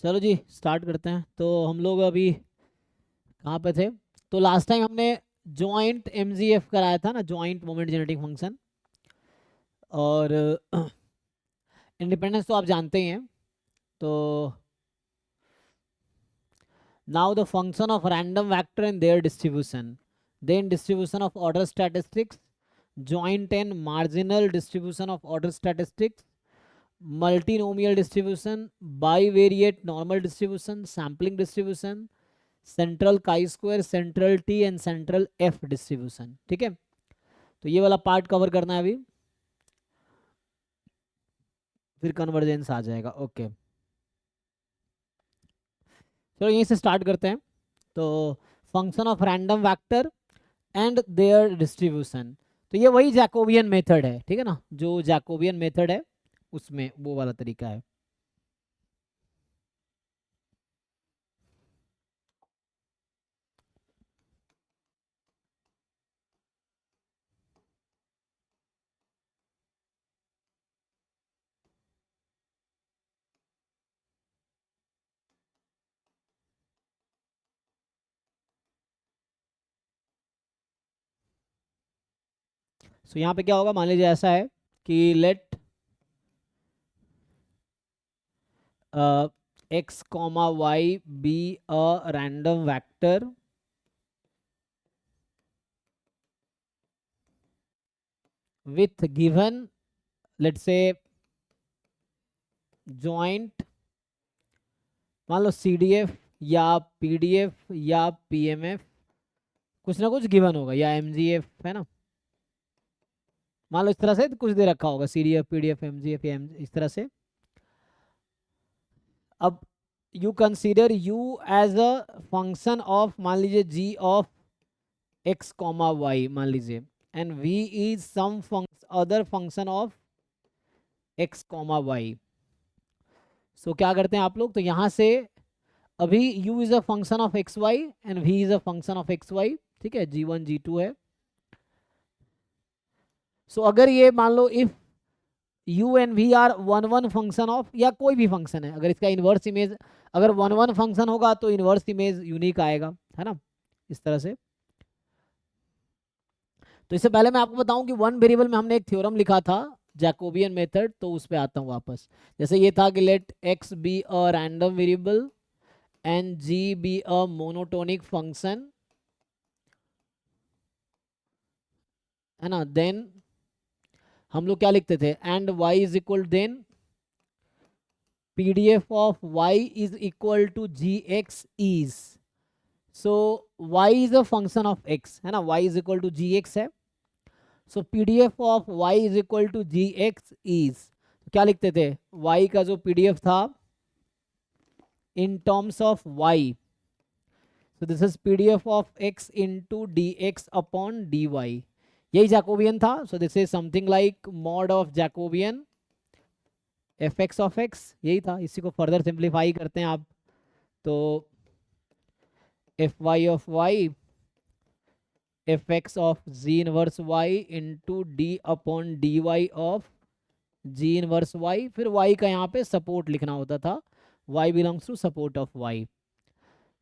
चलो जी स्टार्ट करते हैं। तो हम लोग अभी कहाँ पे थे? तो लास्ट टाइम हमने जॉइंट एमजीएफ कराया था ना, जॉइंट मोमेंट जेनरेटिंग फंक्शन। और इंडिपेंडेंस तो आप जानते ही हैं। तो now the function of random vector and their distribution, then distribution of order statistics, joint and marginal distribution of order statistics, multinomial distribution, bivariate normal distribution, sampling distribution, central chi square, central T and central F distribution. ठीक है, तो ये वाला part cover करना है अभी, फिर convergence आ जाएगा। ओके, चलो यहीं से स्टार्ट करते हैं। तो function of random vector and their distribution, तो ये वही जैकोबियन मेथड है, ठीक है ना, जो जैकोबियन मेथड है उसमें वो वाला तरीका है। सो यहाँ पे क्या होगा, मान लीजिए ऐसा है कि let x comma y be a random vector with given, let's say, joint, मान लो CDF या PDF या PMF, कुछ ना कुछ गिवन होगा, या MGF है ना, मान लो इस तरह से कुछ दे रखा होगा, CDF PDF MGF या इस तरह से। अब you consider u as a function of, मान लीजिए g of x comma y मान लीजिए, and v is some other function of x comma y। So क्या करते हैं आप लोग, तो यहाँ से अभी u is a function of x y and v is a function of x y, ठीक है, g1 g2 है। सो अगर ये मान लो if u and v are one one function of, या कोई भी फंक्शन है, अगर इसका इन्वर्स इमेज अगर वन वन फंक्शन होगा तो इन्वर्स इमेज यूनिक आएगा, है ना, इस तरह से। तो इससे पहले मैं आपको बताऊं कि वन वेरिएबल में हमने एक थ्योरम लिखा था, जैकोबियन मेथड, तो उस पर आता हूँ वापस। जैसे ये था कि let x be a random variable and g be a monotonic function, है ना, देन हम लोग क्या लिखते थे, and y is equal, then PDF of y is equal to gx is, so y is a function of x, है ना, y is equal to gx है। So PDF of y is equal to gx is, क्या लिखते थे, y का जो PDF था इन terms of y, so this is PDF of x into dx upon dy, यही जैकोबियन था। so this is something like mod of Jacobian fx of x, यही था। इसी को फर्दर सिंप्लीफाई करते हैं आप, तो fy of y fx of g inverse y into d upon dy of g inverse y, फिर y का यहाँ पे सपोर्ट लिखना होता था, y belongs to support of y।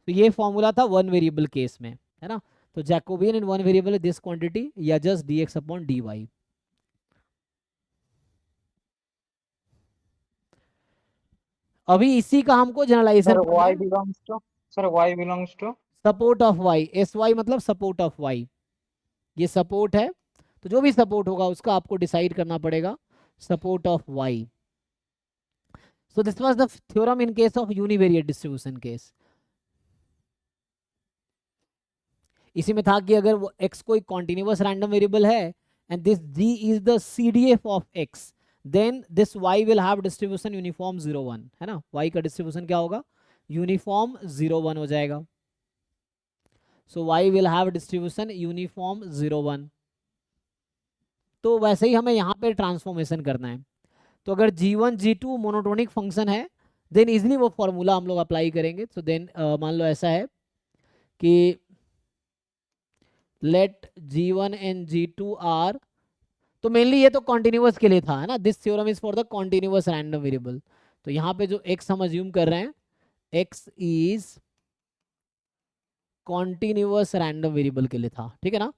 तो ये फॉर्मूला था वन वेरिएबल केस में, है ना। तो Jacobian in one variable this quantity या जस्ट dx अपॉन dy। अभी इसी का हमको जनरलाइजेशन सर पढ़ना y है। Belongs to sir y belongs to support of y, S Y मतलब सपोर्ट ऑफ y, ये सपोर्ट है, तो जो भी सपोर्ट होगा उसका आपको डिसाइड करना पड़ेगा, support of y। So this was the theorem in case of univariate distribution case. इसी में था कि अगर वो x कोई कॉन्टिन्यूअस रैंडम वेरिएबल है and this g is the CDF of x, then this y will have distribution uniform 0 1, है ना, y का डिस्ट्रीब्यूशन क्या होगा, यूनिफॉर्म 0 1 हो जाएगा। सो y will have distribution uniform 0 1। तो वैसे ही हमें यहाँ पे ट्रांसफॉर्मेशन करना है। तो अगर g1 g2 मोनोटोनिक फंक्शन है, देन इजिली वो फॉर्मूला हम लोग अप्लाई करेंगे। तो देन मान लो ऐसा है कि let g1 and g2 are, तो मेनली ये तो कॉन्टिन्यूअस के लिए था, है ना, this theorem is for the continuous random variable. तो यहाँ पे जो x हम अज्यूम कर रहे हैं, x is continuous random variable के लिए था, ठीक है ना।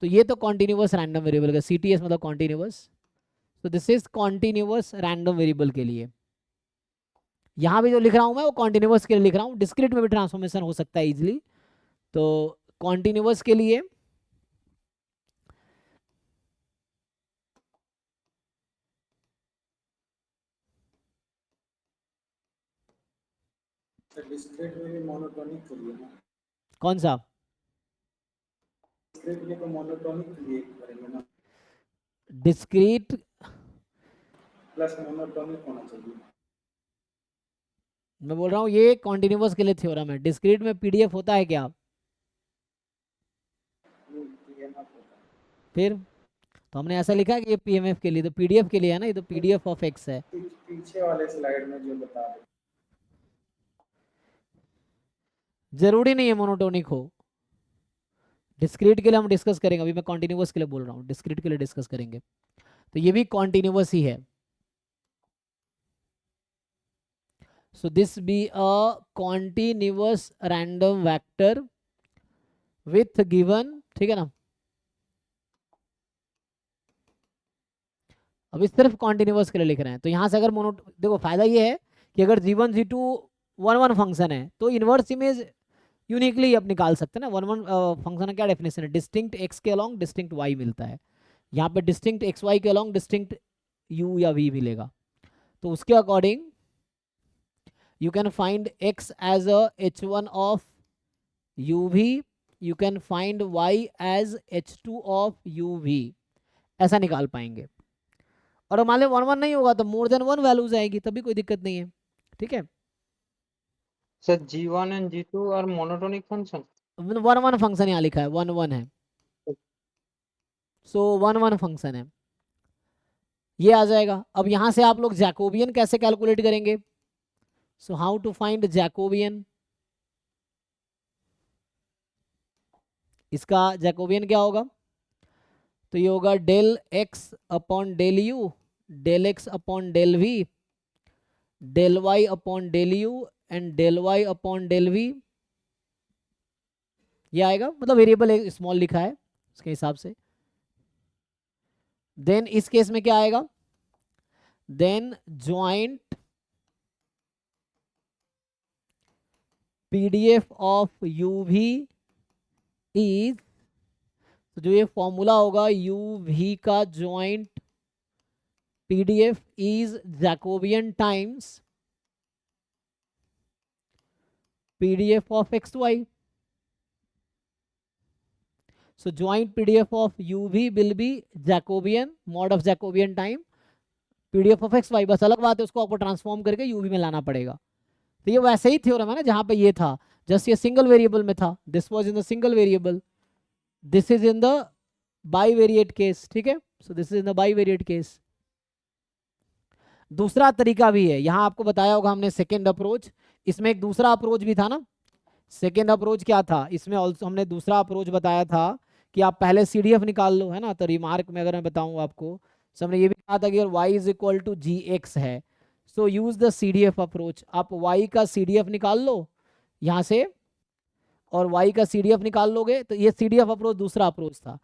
तो ये तो कॉन्टिन्यूअस रैंडम वेरिएबल का CTS मतलब कॉन्टिन्यूअस, तो this is continuous random variable के लिए। यहाँ भी जो लिख रहा हूँ मैं वो कॉन्टिन्यूअस के लिए लिख रहा हूँ, डिस्क्रीट में भी ट्रांसफॉर्मेशन हो सकता है इजिली। तो कॉन्टिन्यूअस के लिए डिस्क्रीट में भी मोनोटोनिक करिए ना, कौन सा डिस्क्रीट में तो मोनोटोनिक क्रिएट करेंगे ना, डिस्क्रीट, प्लस मोनोटोनिक होना चाहिए। मैं बोल रहा हूँ ये कॉन्टिन्यूअस के लिए थ्योरम है, डिस्क्रीट में PDF होता है क्या ये ना होता फिर? तो हमने ऐसा लिखा है कि ये PMF के लिए, तो PDF के लिए है ना, ये तो PDF ऑफ x है। पीछे वाले स्लाइड में जो बता रहे, जरूरी नहीं है मोनोटोनिक हो, डिस्क्रीट के लिए हम डिस्कस करेंगे, अभी मैं कॉन्टिन्यूअस के लिए बोल रहा हूँ, डिस्क्रीट के लिए डिस्कस करेंगे। तो ये भी कॉन्टिन्यूअस ही है। So this be a continuous random vector with given, ठीक है ना। अभी सिर्फ कॉन्टिन्यूअस के लिए लिख रहे हैं, तो यहाँ से अगर मोनो, देखो फायदा ये है कि अगर G1 G2 one one function है तो इनवर्स इमेज यूनिकली आप निकाल सकते हैं ना। वन वन फंक्शन का क्या डेफिनेशन है, डिस्टिंक्ट x के अलॉन्ग डिस्टिंक्ट y मिलता है, यहाँ पे डिस्टिंक्ट XY के अलॉन्ग डिस्टिंक्ट u या v मिलेगा। तो उसके according you can find x as a h1 of uv, you can find y as h2 of uv, ऐसा निकाल पाएंगे। और मान लो 1 1 नहीं होगा तो मोर देन 1 वैल्यूज आएगी, तभी कोई दिक्कत नहीं है, ठीक है। Sir, G1 and G2 are monotonic function. 1 1 function यहाँ लिखा है, 1 1 है, सो 1 1 फंक्शन है, ये आ जाएगा। अब यहाँ से आप लोग जैकोबियन कैसे कैलकुलेट करेंगे, so how to find Jacobian, इसका जैकोबियन क्या होगा, तो ये होगा del x upon del u, del x upon del v, del y upon del u and del y upon del v, ये आएगा, मतलब वेरिएबल स्मॉल लिखा है उसके हिसाब से। देन इस केस में क्या आएगा, then joint PDF of UV is, तो जो ये फॉर्मूला होगा UV का joint PDF is Jacobian times PDF of XY। So joint PDF of UV will be Jacobian mod of Jacobian time PDF of XY, बस अलग बात है उसको आपको ट्रांसफॉर्म करके UV में लाना पड़ेगा। तो ये वैसे ही थ्योरम है ना जहां पे ये था, जस्ट ये सिंगल वेरिएबल में था, this was in the single variable, this is in the bivariate case, ठीक है। So this is in the bivariate case. दूसरा तरीका भी है, यहाँ आपको बताया होगा हमने सेकेंड अप्रोच, इसमें एक दूसरा अप्रोच भी था ना। सेकेंड अप्रोच क्या था, इसमें ऑल्सो हमने दूसरा अप्रोच बताया था कि आप पहले CDF निकाल लो, है ना। तो रिमार्क में अगर मैं बताऊं आपको, so हमने ये भी कहा था कि अगर y is equal to GX है, so use the CDF approach. आप y का CDF निकाल लो यहाँ से, और y का CDF निकाल लोगे, तो ये CDF अप्रोच दूसरा अप्रोच था।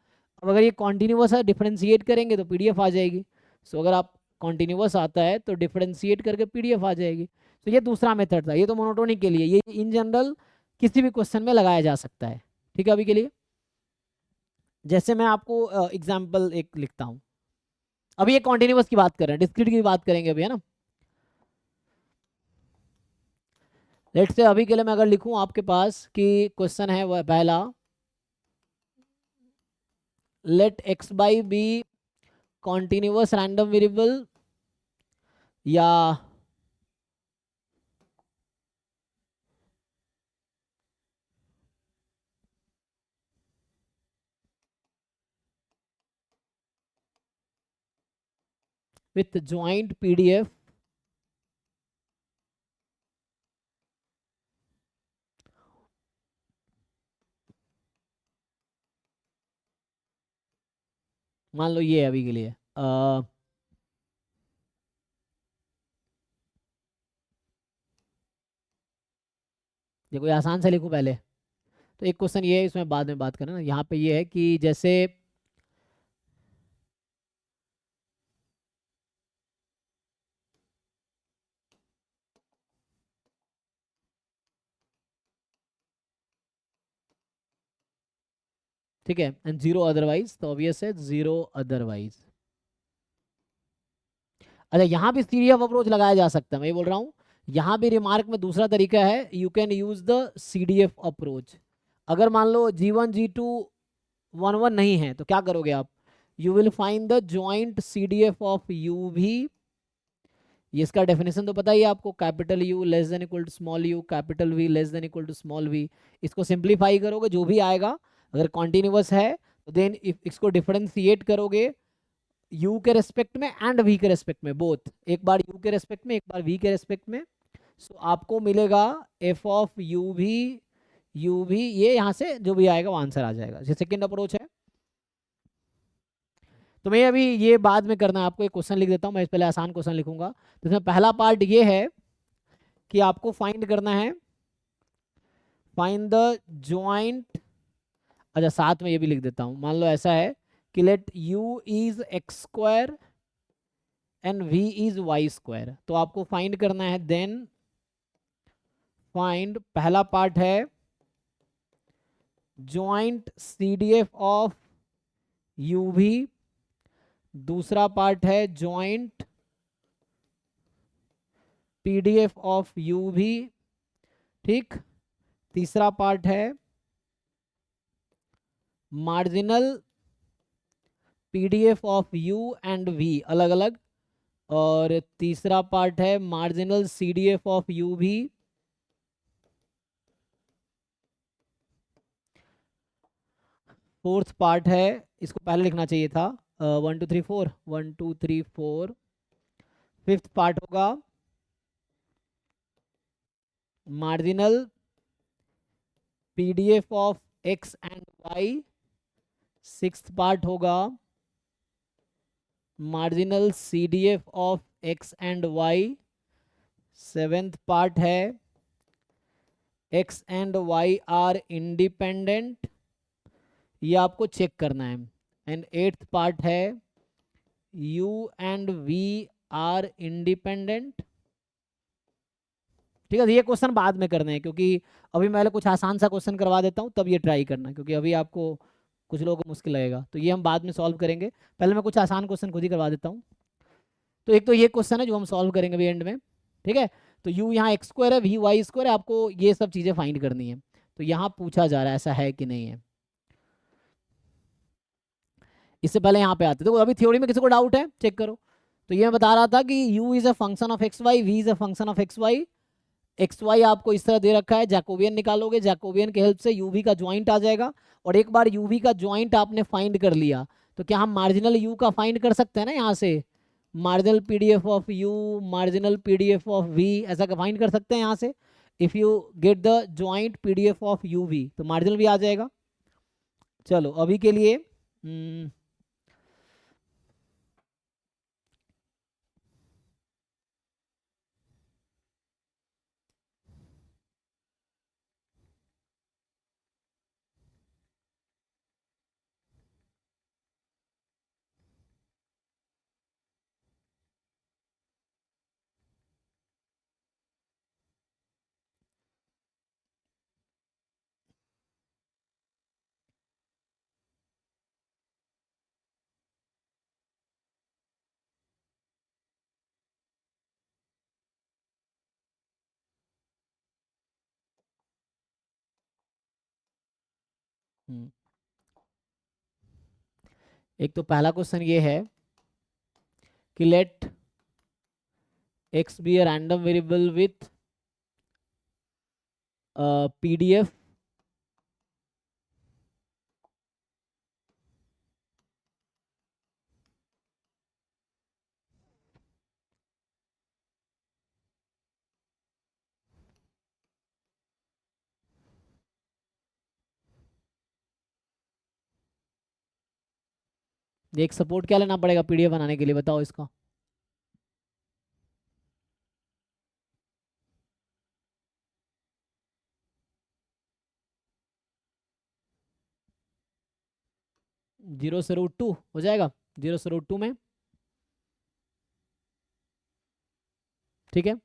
अब अगर ये कॉन्टिन्यूअस है, डिफरेंशिएट करेंगे तो PDF आ जाएगी। सो अगर आप कॉन्टिन्यूअस आता है तो डिफरेंशिएट करके PDF आ जाएगी। तो ये दूसरा मेथड था, ये तो मोनोटोनिक के लिए, ये इन जनरल किसी भी क्वेश्चन में लगाया जा सकता है, ठीक है। अभी के लिए जैसे मैं आपको एग्जांपल एक लिखता हूं, अभी ये कॉन्टिन्यूअस की बात कर रहे हैं, डिस्क्रीट की बात करेंगे अभी, है ना। लेट्स से अभी के लिए मैं अगर लिखूं आपके पास कि क्वेश्चन है वह पहला, लेट x बाई बी कॉन्टिन्यूअस रैंडम वेरिएबल या with joint PDF मान लो ये अभी के लिए ये कोई आसान से लिखूं पहले। तो एक क्वेश्चन ये है, इसमें बाद में बात करें ना। यहाँ पे ये है कि जैसे ठीक है, एंड जीरो अदरवाइज, तो ऑब्वियस है जीरो अदरवाइज। अच्छा, यहाँ भी थ्योरी ऑफ अप्रोच लगाया जा सकता है, मैं ये बोल रहा हूँ। यहाँ भी रिमार्क में दूसरा तरीका है, you can use the CDF approach. अगर मान लो G1 G2 1 1 नहीं है तो क्या करोगे आप? You will find the joint CDF of u भी। ये इसका डेफिनेशन तो पता ही है आपको, capital U less than equal to small u, capital V less than equal to small v। इसको सिंप्लीफाई करोगे जो भी आएगा, अगर कॉन्टिन्यूअस है तो देन इसको डिफरेंशिएट करोगे u के रेस्पेक्ट में एंड v के रेस्पेक्ट में, बोथ, एक बार u के रेस्पेक्ट में एक बार v के रेस्पेक्ट में। सो आपको मिलेगा f ऑफ u भी, ये यहाँ से जो भी आएगा वो आंसर आ जाएगा। ये सेकेंड अप्रोच है। तो मैं अभी ये बाद में करना है आपको, एक क्वेश्चन लिख देता हूँ मैं, पहले आसान क्वेश्चन लिखूंगा। तो इसमें पहला पार्ट ये है कि आपको फाइंड करना है, फाइंड द जॉइंट। अच्छा, साथ में ये भी लिख देता हूँ, मान लो ऐसा है कि let u is x square and v is y square. तो आपको फाइंड करना है, देन फाइंड, पहला पार्ट है जॉइंट CDF ऑफ u भी, दूसरा पार्ट है जॉइंट PDF ऑफ u भी, ठीक। तीसरा पार्ट है marginal PDF of u and v अलग अलग, और तीसरा पार्ट है मार्जिनल CDF ऑफ u भी। फोर्थ पार्ट है, इसको पहले लिखना चाहिए था, 1 2 3 4, 1 2 3 4। फिफ्थ पार्ट होगा marginal PDF of x and y। Sixth part होगा marginal CDF of x and y। Seventh part है x and y are independent, ये आपको चेक करना है। एंड एट्थ पार्ट है u and v are independent. ठीक है, ये क्वेश्चन बाद में करने हैं, क्योंकि अभी मैं कुछ आसान सा क्वेश्चन करवा देता हूँ तब ये ट्राई करना, क्योंकि अभी आपको कुछ लोगों को मुश्किल लगेगा, तो ये हम बाद में सॉल्व करेंगे। पहले मैं कुछ आसान क्वेश्चन खुद ही करवा देता हूँ। तो एक तो ये क्वेश्चन है जो हम सॉल्व करेंगे अभी एंड में, ठीक है। तो u यहाँ x स्क्वायर है, v y स्क्वायर है, आपको ये सब चीज़ें फाइंड करनी है। तो यहाँ पूछा जा रहा है ऐसा है कि नहीं है। इससे पहले यहाँ पे आते, तो अभी थ्योरी में किसी को डाउट है चेक करो। तो ये मैं बता रहा था कि u is a function of x y, v is a function of x y. X y आपको इस तरह दे रखा है, जैकोबियन निकालोगे, जैकोबियन के हेल्प से u v का ज्वाइंट आ जाएगा। और एक बार u v का ज्वाइंट आपने फाइंड कर लिया तो क्या हम मार्जिनल u का फाइंड कर सकते हैं ना, यहाँ से marginal PDF of u, marginal PDF of v, ऐसा का फाइंड कर सकते हैं यहाँ से। If you get the joint PDF of u v तो मार्जिनल भी आ जाएगा। चलो अभी के लिए एक तो पहला क्वेश्चन ये है कि let x be a random variable with PDF एक सपोर्ट क्या लेना पड़ेगा PDF बनाने के लिए, बताओ इसका। 0 से √2 हो जाएगा, 0 से √2 में, ठीक है।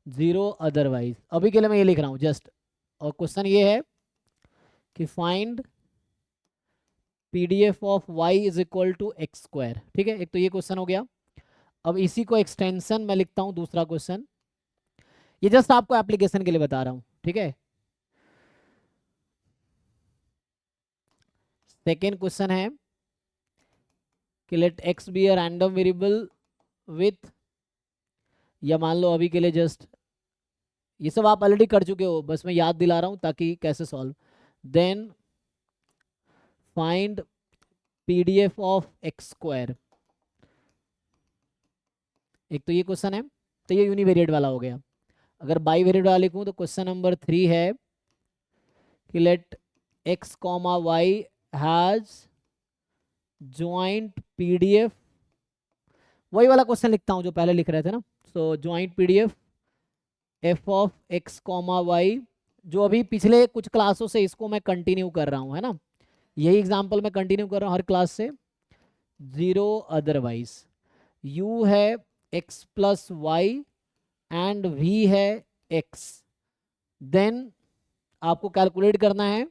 0 अदरवाइज, अभी के लिए मैं ये लिख रहा हूँ जस्ट। और क्वेश्चन ये है कि find PDF of y is equal to x square, ठीक है। एक तो ये क्वेश्चन हो गया। अब इसी को एक्सटेंशन में लिखता हूँ दूसरा क्वेश्चन, ये जस्ट आपको एप्लीकेशन के लिए बता रहा हूँ, ठीक है। सेकेंड क्वेश्चन है कि let x be a random variable with, या मान लो अभी के लिए जस्ट, ये सब आप ऑलरेडी कर चुके हो, बस मैं याद दिला रहा हूँ ताकि कैसे solve. Then find PDF of x square, एक तो ये क्वेश्चन है, तो ये यूनिवेरिएट वाला हो गया। अगर बाईवेरिएट वाला लिखूँ तो क्वेश्चन नंबर 3 है कि let x, y has joint PDF, वही वाला क्वेश्चन लिखता हूँ जो पहले लिख रहे थे ना। So joint PDF f of x, y, जो अभी पिछले कुछ क्लासों से इसको मैं कंटिन्यू कर रहा हूँ, है ना, यही एग्जाम्पल मैं कंटिन्यू कर रहा हूँ हर क्लास से। 0 अदरवाइज, u है x plus y and v है x, देन आपको कैलकुलेट करना है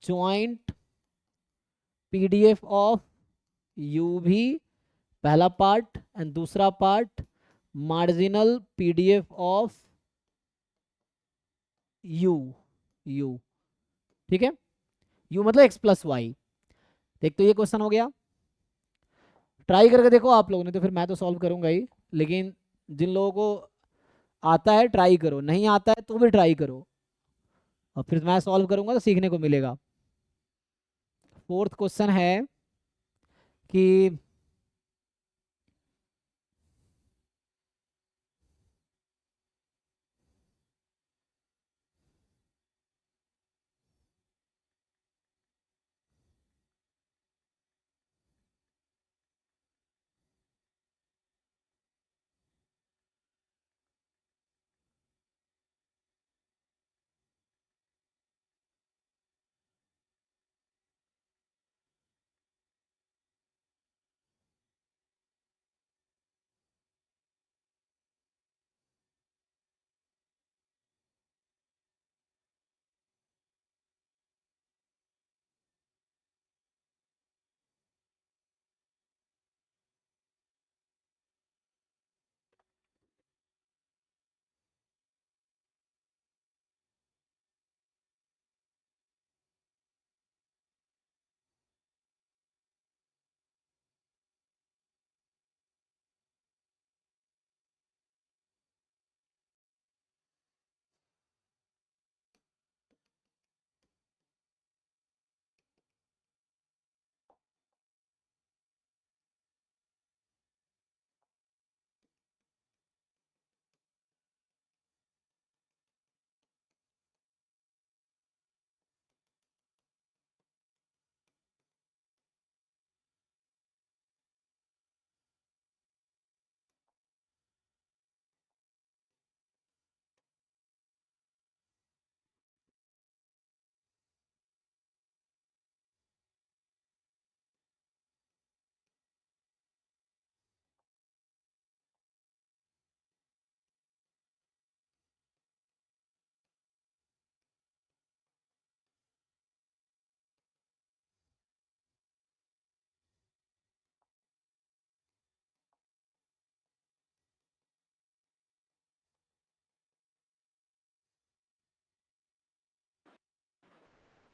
ज्वाइंट PDF ऑफ u भी, पहला पार्ट, एंड दूसरा part marginal PDF of u, ठीक है। u मतलब x प्लस वाई। एक तो ये क्वेश्चन हो गया, ट्राई करके देखो आप लोगों ने, तो फिर मैं तो सॉल्व करूंगा ही, लेकिन जिन लोगों को आता है ट्राई करो, नहीं आता है तो भी ट्राई करो, और फिर मैं सॉल्व करूंगा तो सीखने को मिलेगा। फोर्थ क्वेश्चन है कि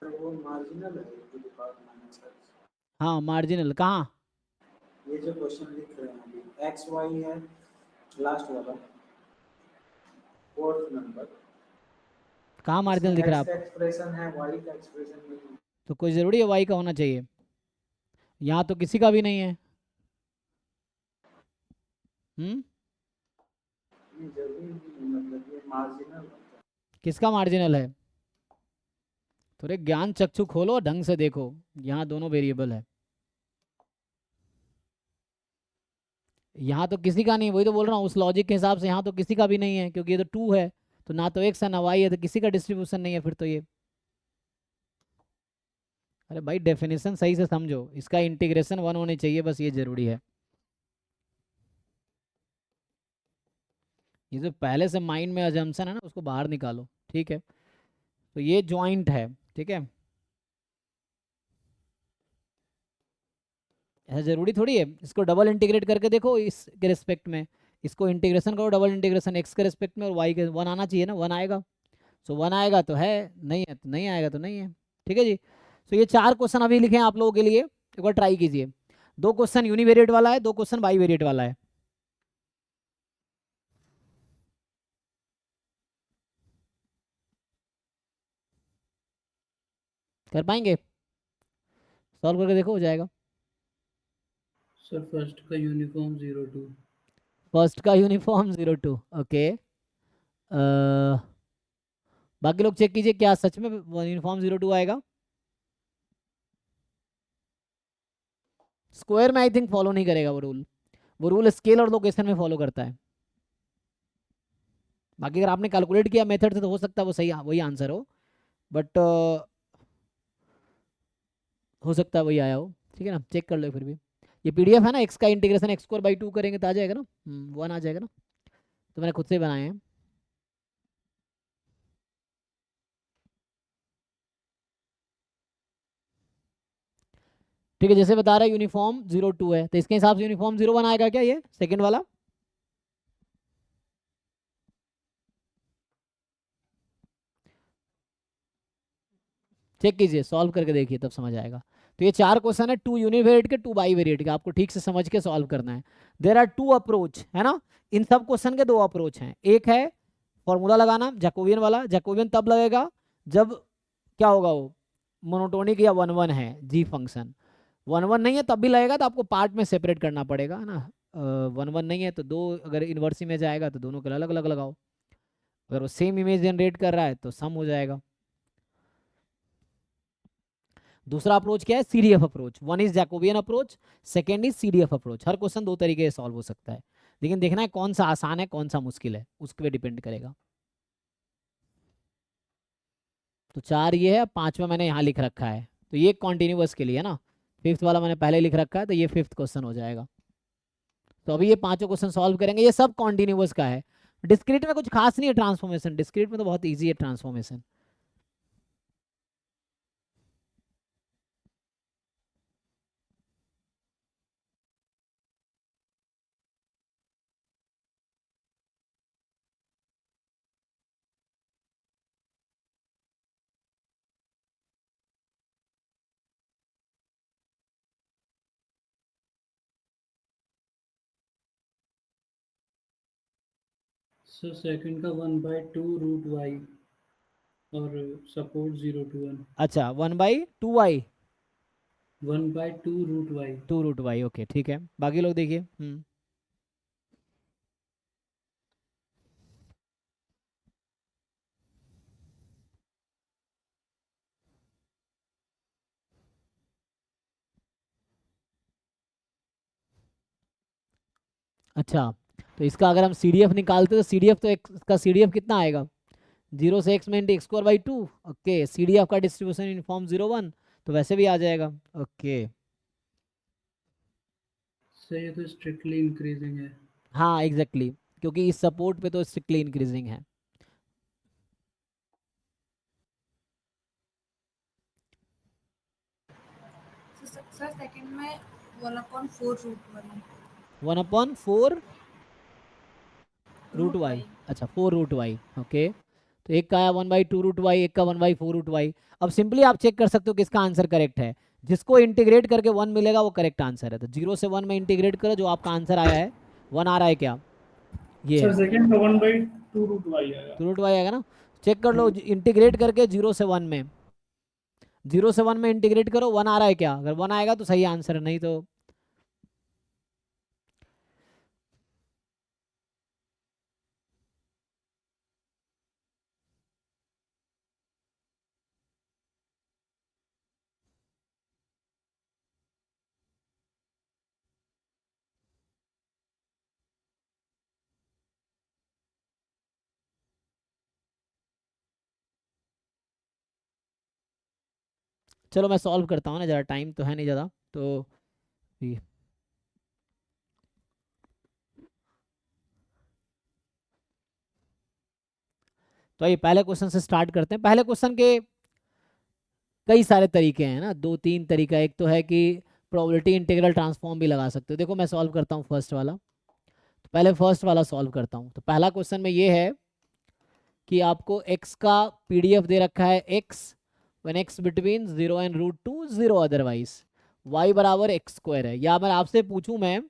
तो वो मार्जिनल है जो डिपार्टमेंट सर, हाँ मार्जिनल कहाँ, ये जो क्वेश्चन लिख रहे हैं अभी एक्स वाई है लास्ट वाला फोर्थ नंबर, कहाँ मार्जिनल इसमें दिख रहा है एक्स का आपको, एक्सप्रेशन है वाई का एक्सप्रेशन नहीं है। तो कोई ज़रूरी है y का होना चाहिए, यहाँ तो किसी का भी नहीं है। नहीं जरूरी नहीं, मतलब ये मार्जिनल होता है। किसका मार्जिनल है, थोड़े ज्ञान चक्षु खोलो ढंग से देखो, यहाँ दोनों वेरिएबल है, यहाँ तो किसी का नहीं, वही तो बोल रहा हूँ, उस लॉजिक के हिसाब से यहाँ तो किसी का भी नहीं है, क्योंकि ये तो 2 है, तो ना तो x है ना y है, तो किसी का डिस्ट्रीब्यूशन नहीं है फिर तो ये। अरे भाई डेफिनेशन सही से समझो, इसका इंटीग्रेशन 1 होने चाहिए, बस ये जरूरी है। ये जो पहले से माइंड में अजम्पशन है ना, उसको बाहर निकालो, ठीक है। तो ये जॉइंट है, ठीक है। ऐसा जरूरी थोड़ी है, इसको डबल इंटीग्रेट करके देखो इस के रिस्पेक्ट में, इसको इंटीग्रेशन करो डबल इंटीग्रेशन एक्स के रिस्पेक्ट में, और वाई के 1 आना चाहिए ना, 1 आएगा। सो 1 आएगा तो है, नहीं है तो नहीं आएगा तो नहीं है, ठीक है जी। सो ये 4 क्वेश्चन अभी लिखे हैं आप लोगों के लिए, एक बार ट्राई कीजिए। 2 क्वेश्चन यूनिवेरिएट वाला है, 2 क्वेश्चन बाई वेरिएट वाला है। कर पाएंगे? सॉल्व करके देखो, हो जाएगा। सर फर्स्ट का यूनिफॉर्म 02। फर्स्ट का यूनिफॉर्म 02, ओके। बाकी लोग चेक कीजिए क्या सच में यूनिफॉर्म 02 आएगा। स्क्वायर में आई थिंक फॉलो नहीं करेगा वो रूल स्केल और लोकेशन में फॉलो करता है। बाकी अगर आपने कैलकुलेट किया मेथड से तो हो सकता है वो सही वही आंसर हो, बट हो सकता है वही आया हो, ठीक है ना, चेक कर लो फिर भी। ये पीडीएफ है ना, एक्स का इंटीग्रेशन एक्स स्क्वायर बाई 2 करेंगे तो आ जाएगा ना, 1 आ जाएगा ना, तो मैंने खुद से बनाए हैं। ठीक है, जैसे बता रहा है यूनिफॉर्म 02 है, तो इसके हिसाब से यूनिफॉर्म 01 आएगा क्या, ये सेकंड वाला? चेक कीजिए, सॉल्व करके देखिए तब समझ आएगा। तो ये 4 क्वेश्चन है, 2 यूनिवेरिएट के 2 बाई वेरिएट के, आपको ठीक से समझ के सॉल्व करना है। देर आर 2 अप्रोच है ना, इन सब क्वेश्चन के 2 अप्रोच हैं। एक है फॉर्मूला लगाना जैकोबियन वाला, जैकोबियन तब लगेगा जब क्या होगा, वो मोनोटोनिक या 1 1 है जी फंक्शन। 1 1 नहीं है तब भी लगेगा, तो आपको पार्ट में सेपरेट करना पड़ेगा, है ना। 1 1 नहीं है तो दो, अगर इन्वर्स इमेज आएगा तो दोनों के अलग अलग लगाओ, अगर वो सेम इमेज जनरेट कर रहा है तो सम हो जाएगा। दूसरा अप्रोच क्या है, CDF approach. One is Jacobian approach, second is CDF approach. हर क्वेश्चन 2 तरीके से सॉल्व हो सकता है, लेकिन देखना है कौन सा आसान है कौन सा मुश्किल है, उसके पे डिपेंड करेगा। तो 4 ये है, 5वां मैंने यहाँ लिख रखा है, तो ये कॉन्टिन्यूअस के लिए है ना, 5th वाला मैंने पहले लिख रखा है, तो ये 5th क्वेश्चन हो जाएगा। तो अभी ये 5 क्वेश्चन सॉल्व करेंगे, ये सब कॉन्टिन्यूअस का है। डिस्क्रीट में कुछ खास नहीं है ट्रांसफॉर्मेशन, डिस्क्रीट में तो बहुत ईजी है ट्रांसफॉर्मेशन। सर सेकंड का 1/2 √y और सपोर्ट 0 to 1। अच्छा 1/2y, 1/2 √y। 2 √y, ओके ठीक है। बाकी लोग देखिए। अच्छा, तो इसका अगर हम सीडीएफ निकालते तो सीडीएफ तो इसका सीडीएफ कितना आएगा, 0 से x में इंटू x² 2। ओके, सीडीएफ का डिस्ट्रीब्यूशन यूनिफॉर्म 01, तो वैसे भी आ जाएगा। ओके सर ये तो स्ट्रिक्टली इंक्रीजिंग है। हाँ एग्जैक्टली क्योंकि इस सपोर्ट पे तो स्ट्रिक्टली इंक्रीजिंग है। सर सेकंड में 1/4 √1। 1/4 √y, अच्छा 4 √y, ओके। तो एक का है 1/2 √y, एक का 1/4 √y। अब सिंपली आप चेक कर सकते हो कि इसका आंसर करेक्ट है, जिसको इंटीग्रेट करके 1 मिलेगा वो करेक्ट आंसर है। तो 0 से 1 में इंटीग्रेट करो, जो आपका आंसर आया है 1 आ रहा है क्या, ये सर है सेकंड का 1/2 √y आएगा। 2 √y आएगा ना। चेक कर लो इंटीग्रेट करके 0 से 1 में, 0 से 1 में इंटीग्रेट करो, 1 आ रहा है क्या, अगर 1 आएगा तो सही आंसर है, नहीं तो चलो मैं सॉल्व करता हूँ ना, ज़्यादा टाइम तो है नहीं ज़्यादा, तो ये तो ये पहले क्वेश्चन से स्टार्ट करते हैं। पहले क्वेश्चन के कई सारे तरीके हैं ना, 2-3 तरीका। एक तो है कि प्रोबेबिलिटी इंटीग्रल ट्रांसफॉर्म भी लगा सकते हो। देखो मैं सॉल्व करता हूँ फर्स्ट वाला, तो पहले फर्स्ट वाला सॉल्व करता हूँ। तो पहला क्वेश्चन में ये है कि आपको x का पीडीएफ दे रखा है, x when x between 0 and √2 0 otherwise y बराबर x स्क्वायर है। या मैं आपसे पूछूं मैं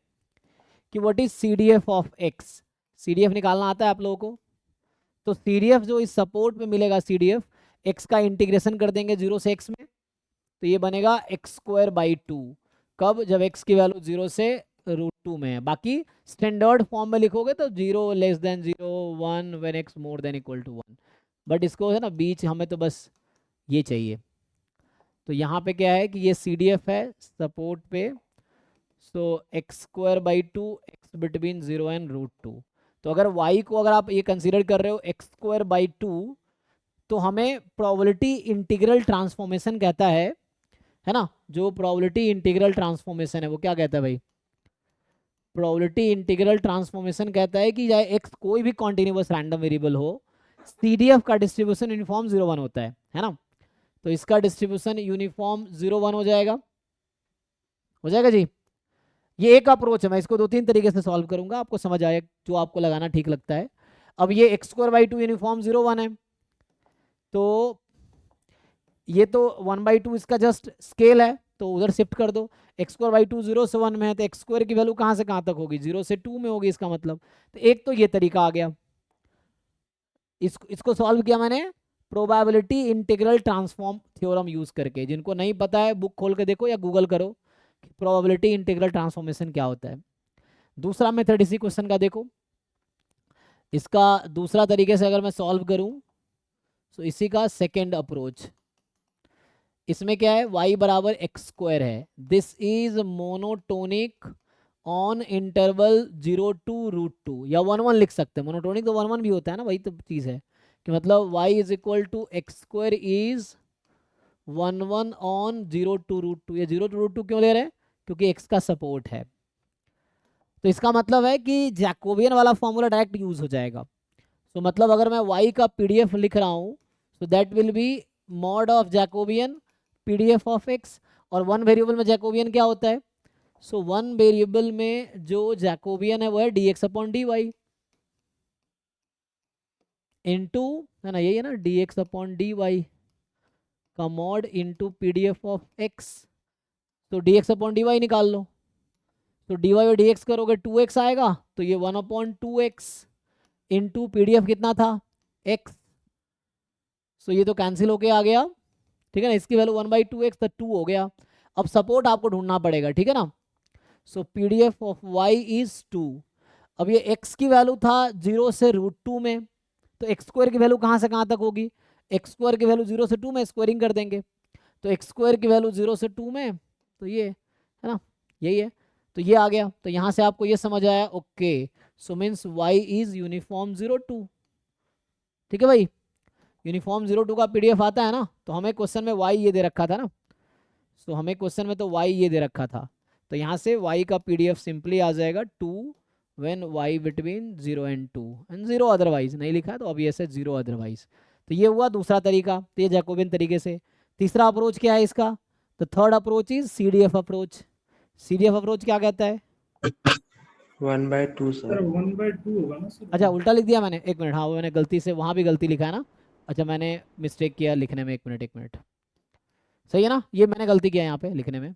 कि what is CDF of x, CDF निकालना आता है आप लोगों को? तो CDF जो इस सपोर्ट में मिलेगा, CDF x का इंटीग्रेशन कर देंगे 0 से x में, तो ये बनेगा x स्क्वायर बाई 2। कब? जब x की वैल्यू 0 से √2 में है। बाकी स्टैंडर्ड फॉर्म में लिखोगे तो 0 less than 0 1 when x more than equal to 1, but इसको है ना बीच, हमें तो बस ये चाहिए। तो यहाँ पे क्या है कि ये CDF है सपोर्ट पे, so x square by 2 x between 0 and √2। तो अगर y को अगर आप ये कंसीडर कर रहे हो एक्स स्क्वायर बाई 2, तो हमें प्रोबेबिलिटी इंटीग्रल ट्रांसफॉर्मेशन कहता है ना। जो प्रोबेबिलिटी इंटीग्रल ट्रांसफॉर्मेशन है वो क्या कहता है भाई? प्रोबेबिलिटी इंटीग्रल ट्रांसफॉर्मेशन कहता है कि चाहे x कोई भी कॉन्टिन्यूअस रैंडम वेरिएबल हो, CDF का डिस्ट्रीब्यूशन यूनिफॉर्म 0 1 होता है ना। तो इसका डिस्ट्रीब्यूशन यूनिफॉर्म 0 1 हो जाएगा जी। ये एक अप्रोच है, मैं इसको 2-3 तरीके से सॉल्व करूंगा, आपको समझ आए जो आपको लगाना ठीक लगता है। अब ये एक्स स्क्वायर बाई 2 यूनिफॉर्म 0 1 है, तो ये तो 1/2 इसका जस्ट स्केल है, तो उधर शिफ्ट कर दो। एक्स स्क्वायर बाई 2 0 से 1 में है, तो एक्स स्क्वायर की वैल्यू कहाँ से कहाँ तक होगी? 0 से 2 में होगी इसका मतलब। तो एक तो ये तरीका आ गया, इसको सॉल्व किया मैंने probability integral transform theorem use करके। जिनको नहीं पता है बुक खोल के देखो या गूगल करो प्रोबेबिलिटी इंटीग्रल ट्रांसफॉर्मेशन क्या होता है। दूसरा मेथड इसी क्वेश्चन का देखो, इसका दूसरा तरीके से अगर मैं सॉल्व करूं तो इसी का सेकंड अप्रोच। इसमें क्या है? y बराबर एक्स स्क्वायर है, this is monotonic on interval 0 to √2, या 1 1 लिख सकते हैं। मोनोटोनिक तो 1 1 भी होता है ना, वही तो चीज़ है कि मतलब y is equal to x square is 1 1 on 0 to √2। ये 0 to √2 क्यों ले रहे हैं? क्योंकि x का सपोर्ट है। तो इसका मतलब है कि जैकोबियन वाला फॉर्मूला डायरेक्ट यूज हो जाएगा। तो मतलब अगर मैं y का पीडीएफ लिख रहा हूँ, तो that will be mod of Jacobian PDF of x। और वन वेरिएबल में जैकोबियन क्या होता है? सो वन वेरिएबल में जो जैकोबियन है वो है dx अपॉन dy इनटू, है ना, यही है ना, dx अपॉन dy का mod into PDF of x। तो dx अपॉन dy निकाल लो, तो dy और dx करोगे 2x आएगा, तो ये 1/2x इनटू पीडीएफ कितना था? x। सो ये तो कैंसिल होके आ गया, ठीक है ना। इसकी वैल्यू 1/2x तो 2 हो गया। अब सपोर्ट आपको ढूंढना पड़ेगा, ठीक है ना। सो पीडीएफ ऑफ y इज 2। अब ये x की वैल्यू था 0 से √2 में, तो एक्स स्क्वायर की वैल्यू कहाँ से कहाँ तक होगी? एक्स स्क्वायर की वैल्यू 0 से 2 में स्क्वायरिंग कर देंगे, तो एक्स स्क्वायर की वैल्यू 0 से 2 में, तो ये है ना, यही है। तो ये आ गया। तो यहाँ से आपको ये समझ आया, okay, so means y is uniform 0 2। ठीक है भाई, यूनिफॉर्म 0 2 का पीडीएफ आता है ना। तो हमें क्वेश्चन में y ये दे रखा था ना, सो हमें क्वेश्चन में तो y ये दे रखा था, तो यहाँ से y का पीडीएफ सिंपली आ जाएगा 2 when y between 0 and 2 and 0 otherwise. नहीं लिखा है तो अभी ऐसे 0 अदरवाइज। तो ये हुआ दूसरा तरीका, तो ये जैकोबियन तरीके से। तीसरा अप्रोच क्या है इसका? The third approach is CDF approach. CDF approach क्या कहता है? 1/2 सर सर। 1/2 होगा ना सर? अच्छा उल्टा लिख दिया मैंने, एक मिनट, हाँ वो मैंने गलती से, वहाँ भी गलती लिखा है ना। अच्छा मैंने मिस्टेक किया लिखने में, एक मिनट। सही है ना, ये मैंने गलती किया यहाँ पे लिखने में।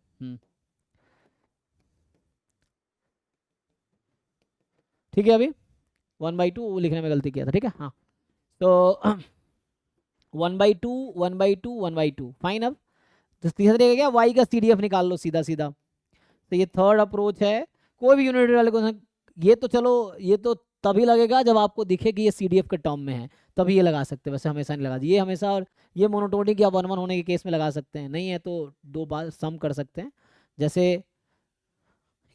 ठीक है, अभी 1/2 लिखने में गलती किया था, ठीक है। हाँ तो 1/2 1/2 1/2 फाइन। अब तो तीसरा तरीका क्या? y का CDF निकाल लो सीधा सीधा। तो ये थर्ड अप्रोच है। कोई भी यूनिट वाले को, ये तो चलो, ये तो तभी लगेगा जब आपको दिखे कि ये CDF के टर्म में है, तभी ये लगा सकते हैं, वैसे हमेशा नहीं लगा। ये हमेशा, और ये मोनोटोनिक या 1 1 होने के केस में लगा सकते हैं, नहीं है तो 2 बार सम कर सकते हैं। जैसे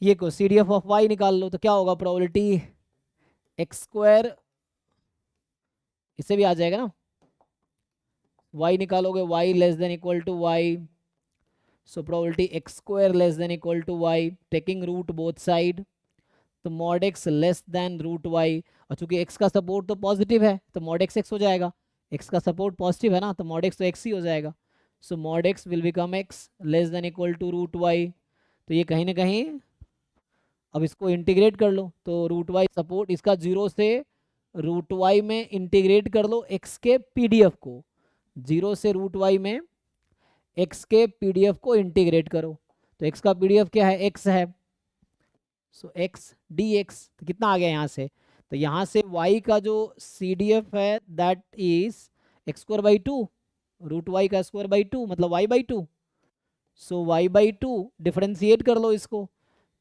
ये को CDF ऑफ y निकाल लो, तो क्या होगा? प्रोबेबिलिटी एक्स स्क्वायर, इससे भी आ जाएगा ना, y निकालोगे y less than equal to y so probability x square less than equal to y, taking root both side, तो mod x less than root y, और चूंकि एक्स का सपोर्ट तो पॉजिटिव है तो मॉड एक्स एक्स हो जाएगा, x का सपोर्ट पॉजिटिव है ना तो मॉड एक्स तो एक्स ही हो जाएगा। So mod x will become x less than equal to root y. तो ये कहीं ना कहीं, अब इसको इंटीग्रेट कर लो तो रूट वाई सपोर्ट इसका 0 से रूट वाई में इंटीग्रेट कर लो एक्स के पीडीएफ को, 0 से रूट वाई में एक्स के पीडीएफ को इंटीग्रेट करो, तो एक्स का पीडीएफ क्या है, एक्स है, सो एक्स डी एक्स, तो कितना आ गया यहाँ से, तो यहाँ से y का जो सी डी एफ है that is x square by two, root y का स्क्वायर बाई टू मतलब y by two, so y by two differentiate कर लो इसको,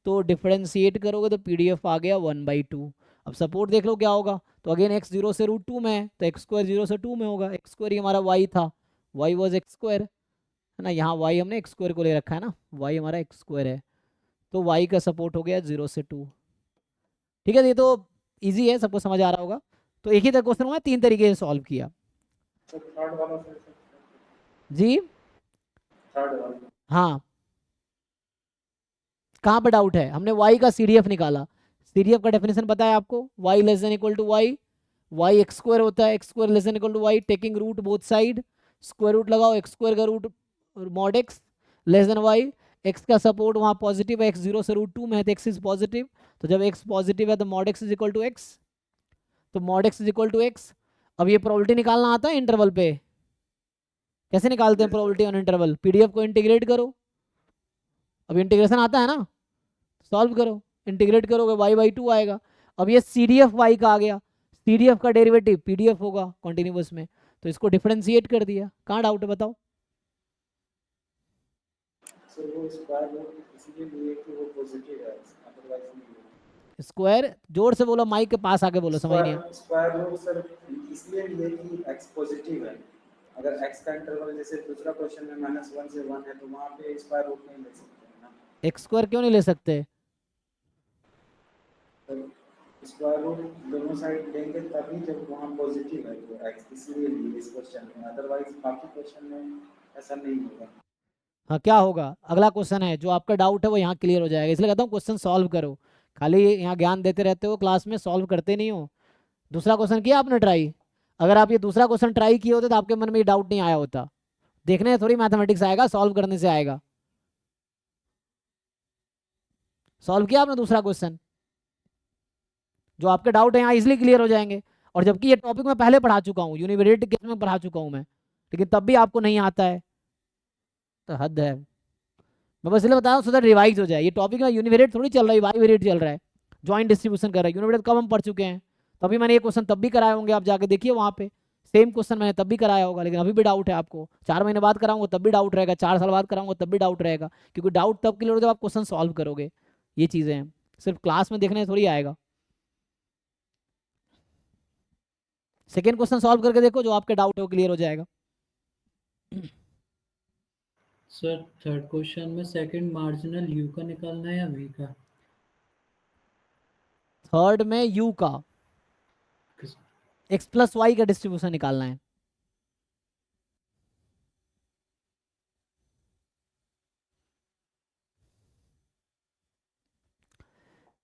तो डिफ्रेंशिएट करोगे तो पीडीएफ आ गया 1/2। अब सपोर्ट देख लो क्या होगा, तो अगेन x 0 से रूट टू में है तो एक्स स्क्वायर 0 से 2 में होगा, एक्स स्क्वायर ही हमारा y था, y वॉज एक्स स्क्वायर है ना, यहाँ y हमने एक्स स्क्वायर को ले रखा है ना, y हमारा एक्स स्क्वायर है, तो y का सपोर्ट हो गया 0 से 2। ठीक है, ये तो इजी है, सबको समझ आ रहा होगा। तो एक ही क्वेश्चन में 3 तरीके से सॉल्व किया। तो थर्ड वाला फिर से, जी थर्ड वाला हाँ, कहाँ पर डाउट है, हमने y का CDF निकाला, CDF का डेफिनेशन पता है आपको, y less than equal to y, y x square होता है, x square less than equal to y, taking root both side, square root लगाओ, एक्स स्क्वायर का root mod x less than y, x का support वहाँ positive है, x 0 से root two में है तो एक्स इज पॉजिटिव, तो जब एक्स पॉजिटिव है तो mod x is equal to x, तो mod x is equal to x. अब ये प्रोबेबिलिटी निकालना आता है इंटरवल पे, कैसे निकालते हैं प्रोबेबिलिटी ऑन इंटरवल, पीडीएफ को इंटीग्रेट करो, अब इंटीग्रेशन आता है ना, सॉल्व करो, इंटीग्रेट करोगे y बाई टू आएगा। अब ये सी डी एफ वाई का आ गया, सी डी एफ का डेरिवेटिव पीडीएफ होगा कॉन्टिन्यूस में, तो इसको डिफरेंशिएट कर दिया, कहाँ डाउट है बताओ। सर वो स्क्वायर रूट इसलिए लिए कि वो पॉजिटिव है, अदरवाइज नहीं है। स्क्वायर जोर से बोलो, माइक के पास आके बोलो, समझ नहीं आया। स्क्वायर रूट सर इसलिए लिए कि x पॉजिटिव है, अगर x का इंटरवल जैसे दूसरा क्वेश्चन में -1 से 1 है तो वहाँ पे स्क्वायर रूट नहीं ले सकते हैं ना, एक्स स्क्वायर क्यों नहीं ले सकते, तो स्क्वायर रूट दोनों साइड लेंगे तभी जब वहाँ पॉजिटिव है तो x इसलिए लिए इस क्वेश्चन में, अदरवाइज बाकी क्वेश्चन में ऐसा नहीं होगा। हाँ क्या होगा, अगला क्वेश्चन है, जो आपका डाउट है वो यहाँ क्लियर हो जाएगा, इसलिए कहता हूँ क्वेश्चन सॉल्व करो, खाली यहाँ ज्ञान देते रहते हो क्लास में, सॉल्व करते नहीं हो। दूसरा क्वेश्चन किया आपने ट्राई, अगर आप ये दूसरा क्वेश्चन ट्राई किए होते तो आपके मन में ये डाउट नहीं आया होता, देखने से थोड़ी मैथमेटिक्स आएगा, सॉल्व करने से आएगा। सॉल्व किया आपने दूसरा क्वेश्चन, जो आपके डाउट है यहाँ इजिली क्लियर हो जाएंगे, और जबकि ये टॉपिक मैं पहले पढ़ा चुका हूँ, यूनिवर्सिटी केस में पढ़ा चुका हूँ मैं, लेकिन तब भी आपको नहीं आता है, तो हद है। मैं बस इसलिए बता रहा हूँ सो दैट रिवाइज हो जाए, ये टॉपिक में यूनिवर्सिटी थोड़ी चल रहा है, वाई वेरिएट चल रहा है, जॉइंट डिस्ट्रीब्यूशन कर रहा है, यूनिवर्सिटी कब हम पढ़ चुके हैं, तभी मैंने ये क्वेश्चन तब भी कराए होंगे, आप जाके देखिए वहाँ पे सेम क्वेश्चन मैंने तब भी कराया होगा, लेकिन अभी भी डाउट है आपको, 4 महीने बाद कराऊंगा तब भी डाउट रहेगा, 4 साल बाद कराऊंगा तब भी डाउट रहेगा, क्योंकि डाउट तब क्लियर हो जब आप क्वेश्चन सॉल्व करोगे। ये चीज़ें हैं, सिर्फ क्लास में देखने से थोड़ी आएगा। सेकेंड क्वेश्चन सॉल्व करके देखो, जो आपके डाउट है वो क्लियर हो जाएगा। सर थर्ड क्वेश्चन में सेकंड मार्जिनल यू का निकालना है या वी का, थर्ड में यू का किस- एक्स प्लस वाई का डिस्ट्रीब्यूशन निकालना है।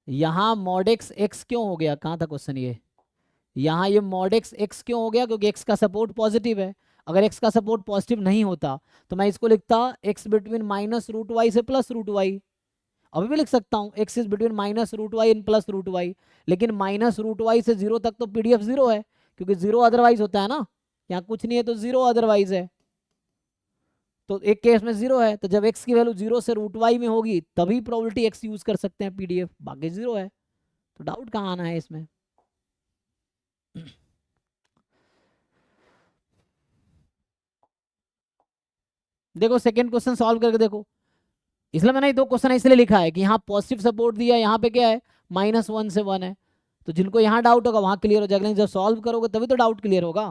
यहाँ मॉड एक्स एक्स क्यों हो गया, कहाँ था क्वेश्चन ये, यहाँ ये मॉड एक्स एक्स क्यों हो गया, क्योंकि एक्स का सपोर्ट पॉजिटिव है, अगर एक्स का सपोर्ट पॉजिटिव नहीं होता तो मैं इसको लिखता x between minus root y से प्लस रूट वाई, अभी भी लिख सकता हूँ x is between minus root y and plus root y, लेकिन माइनस रूट वाई से 0 तक तो पीडीएफ 0 है, क्योंकि 0 अदरवाइज होता है ना, यहाँ कुछ नहीं है तो 0 अदरवाइज है, तो एक केस में 0 है, तो जब x की वैल्यू 0 से रूट वाई में होगी तभी प्रोबेबिलिटी x यूज कर सकते हैं पीडीएफ, बाकी 0 है, तो डाउट कहाँ आना है इसमें। देखो सेकेंड क्वेश्चन सॉल्व करके देखो, इसलिए मैंने ये 2 क्वेश्चन इसलिए लिखा है कि यहाँ पॉजिटिव सपोर्ट दिया, यहाँ पे क्या है -1 से 1 है, तो जिनको यहाँ डाउट होगा वहाँ क्लियर हो जाएगा, लेकिन जब सॉल्व करोगे तभी तो डाउट क्लियर होगा,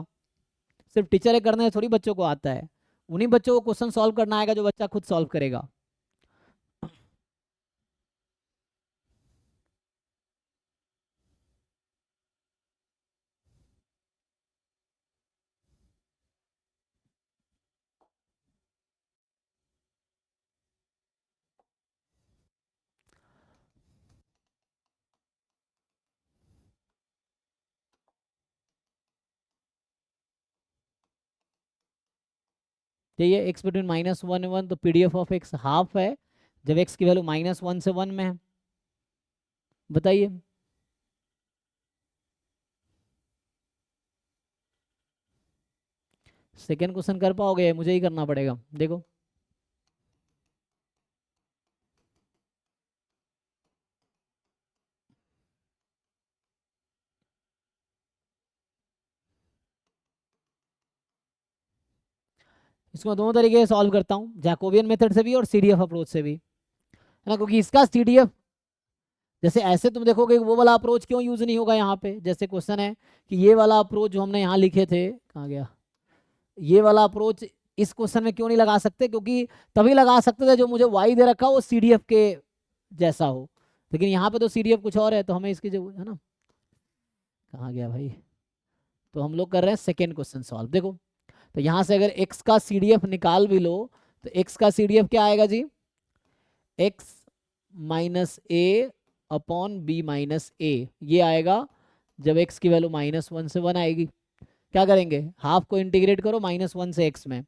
सिर्फ टीचर करने से थोड़ी बच्चों को आता है, उन्हीं बच्चों को क्वेश्चन सॉल्व करना आएगा जो बच्चा खुद सॉल्व करेगा। ठीक है, x बिटवीन -1 तो PDF ऑफ x हाफ है जब x की वैल्यू -1 से 1 में है। बताइए। सेकेंड क्वेश्चन कर पाओगे, मुझे ही करना पड़ेगा, देखो। इसको मैं दोनों तरीके से सॉल्व करता हूँ, जैकोबियन मेथड से भी और CDF अप्रोच से भी, है ना, क्योंकि इसका CDF जैसे ऐसे तुम देखोगे वो वाला अप्रोच क्यों यूज नहीं होगा यहाँ पे। जैसे क्वेश्चन है कि ये वाला अप्रोच जो हमने यहाँ लिखे थे, कहाँ गया, ये वाला अप्रोच इस क्वेश्चन में क्यों नहीं लगा सकते, क्योंकि तभी लगा सकते थे जो मुझे y दे रखा हो वो CDF के जैसा हो, लेकिन यहाँ पे तो CDF कुछ और है, तो हमें इसकी जो है ना, कहाँ गया भाई, तो हम लोग कर रहे हैं सेकेंड क्वेश्चन सॉल्व। देखो, तो यहाँ से अगर x का CDF निकाल भी लो तो x का CDF क्या आएगा जी, x माइनस ए अपॉन बी माइनस ए, ये आएगा जब x की वैल्यू -1 से 1 आएगी। क्या करेंगे, हाफ को इंटीग्रेट करो -1 से x में,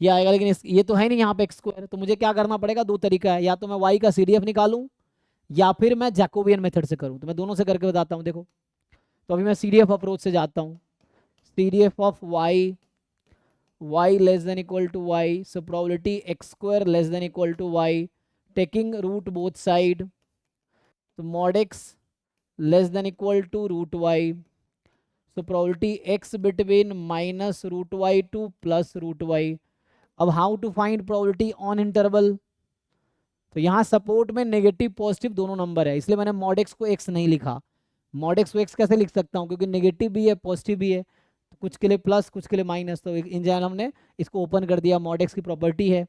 ये आएगा, लेकिन ये तो है नहीं यहाँ पे x², तो मुझे क्या करना पड़ेगा, दो तरीका है, या तो मैं y का CDF निकालूं या फिर मैं जैकोबियन मेथड से करूं। तो मैं दोनों से करके बताता हूं। देखो, तो अभी मैं CDF अप्रोच से जाता हूं। CDF of y less than equal to y, so probability x² less than equal to y, taking root both side, तो mod x less than equal to root y, so probability x between -√y to +√y। अब how to find probability on interval, तो यहाँ support में negative positive दोनों number है, इसलिए मैंने mod x को x नहीं लिखा। mod x को x कैसे लिख सकता हूँ, क्योंकि नेगेटिव भी है पॉजिटिव भी है, तो कुछ के लिए प्लस कुछ के लिए माइनस, तो इन जनरल हमने इसको ओपन कर दिया। mod x की प्रॉपर्टी है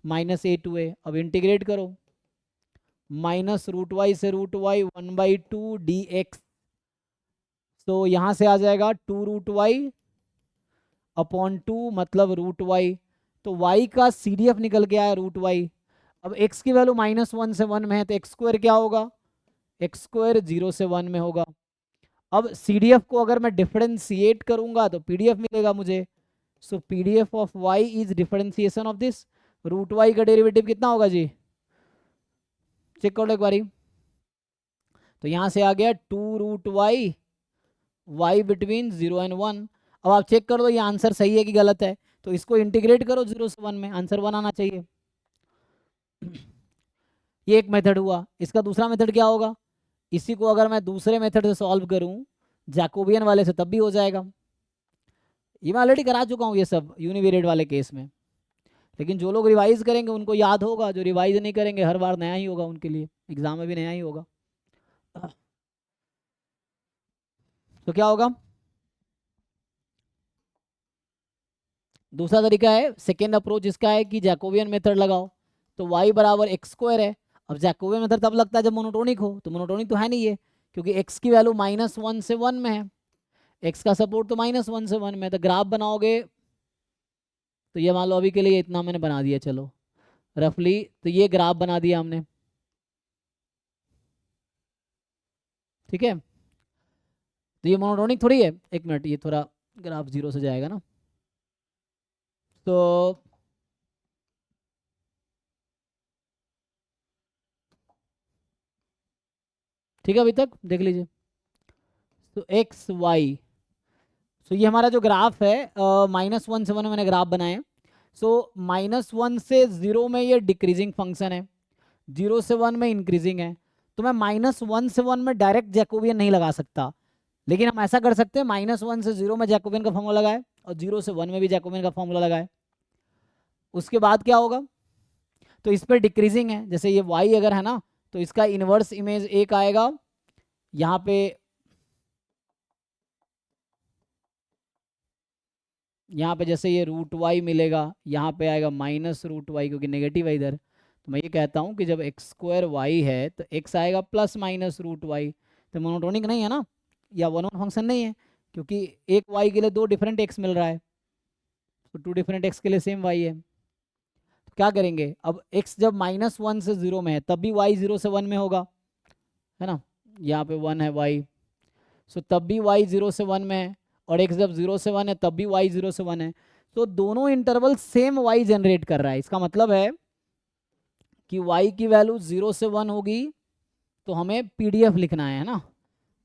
-a to a, अब इंटीग्रेट करो, -√y से √y 1/2 dx, तो यहाँ से आ जाएगा 2√y अपॉन 2 मतलब √y, तो y का CDF निकल के आया √y। अब x की वैल्यू -1 से 1 में है, तो x² क्या होगा, x² 0 से 1 में होगा। अब CDF को अगर मैं डिफरेंशिएट करूंगा तो PDF मिलेगा मुझे, सो PDF of y is differentiation of this, √y का डेरिवेटिव कितना होगा जी, चेक कर लो एक बारी, तो यहाँ से आ गया 2√y, y बिटवीन 0 एंड 1। अब आप चेक कर दो ये आंसर सही है कि गलत है, तो इसको इंटीग्रेट करो 0 से 1 में, आंसर 1 आना चाहिए। ये एक मेथड हुआ। इसका दूसरा मेथड क्या होगा, इसी को अगर मैं दूसरे मेथड से सॉल्व करूं जैकोबियन वाले से, तब भी हो जाएगा। ये मैं ऑलरेडी करा चुका हूँ ये सब यूनिवेरिएट वाले केस में, लेकिन जो लोग रिवाइज करेंगे उनको याद होगा, जो रिवाइज नहीं करेंगे हर बार नया ही होगा उनके लिए, एग्जाम में भी नया ही होगा। तो क्या होगा, दूसरा तरीका है सेकेंड अप्रोच, इसका है कि जैकोबियन मेथड लगाओ, तो y बराबर x² है। अब जैकोबियन मेथड तब लगता है जब मोनोटोनिक हो, तो मोनोटोनिक तो है नहीं ये, क्योंकि x की वैल्यू -1 से 1 में है, x का सपोर्ट तो -1 से 1 में है, तो ग्राफ बनाओगे तो ये मान लो अभी के लिए इतना मैंने बना दिया, चलो रफली, तो ये ग्राफ बना दिया हमने, ठीक है। तो ये मोनोटोनिक थोड़ी है, एक मिनट, ये थोड़ा ग्राफ 0 से जाएगा ना, तो ठीक है, अभी तक देख लीजिए। तो एक्स वाई, सो ये हमारा जो ग्राफ है -1 से 1 में मैंने ग्राफ बनाए, सो -1 से 0 में ये डिक्रीजिंग फंक्शन है, 0 से 1 में इंक्रीजिंग है, तो मैं -1 से 1 में डायरेक्ट जैकोबियन नहीं लगा सकता, लेकिन हम ऐसा कर सकते हैं -1 से 0 में जैकोबियन का फॉर्मूला लगाए और 0 से 1 में भी जैकोबियन का फॉर्मूला लगाए। उसके बाद क्या होगा, तो इस पर डिक्रीजिंग है, जैसे ये y अगर है ना, तो इसका इन्वर्स इमेज एक आएगा यहाँ पे, जैसे ये √y मिलेगा, यहाँ पे आएगा -√y, क्योंकि नेगेटिव है इधर, तो मैं ये कहता हूँ कि जब x² y है तो x आएगा +-√y, तो मोनोटोनिक नहीं है ना, या वन ऑन फंक्शन नहीं है, क्योंकि एक y के लिए दो डिफरेंट x मिल रहा है, तो 2 डिफरेंट x के लिए सेम y है। तो क्या करेंगे, अब x जब -1 से 0 में है तब भी y 0 से 1 में होगा, है ना, यहाँ पे 1 है y, सो तब भी y 0 से 1 में है, और x जब 0 से 1 है तब भी y 0 से 1 है, तो दोनों इंटरवल सेम y जनरेट कर रहा है। इसका मतलब है कि y की वैल्यू 0 से 1 होगी, तो हमें PDF लिखना है ना।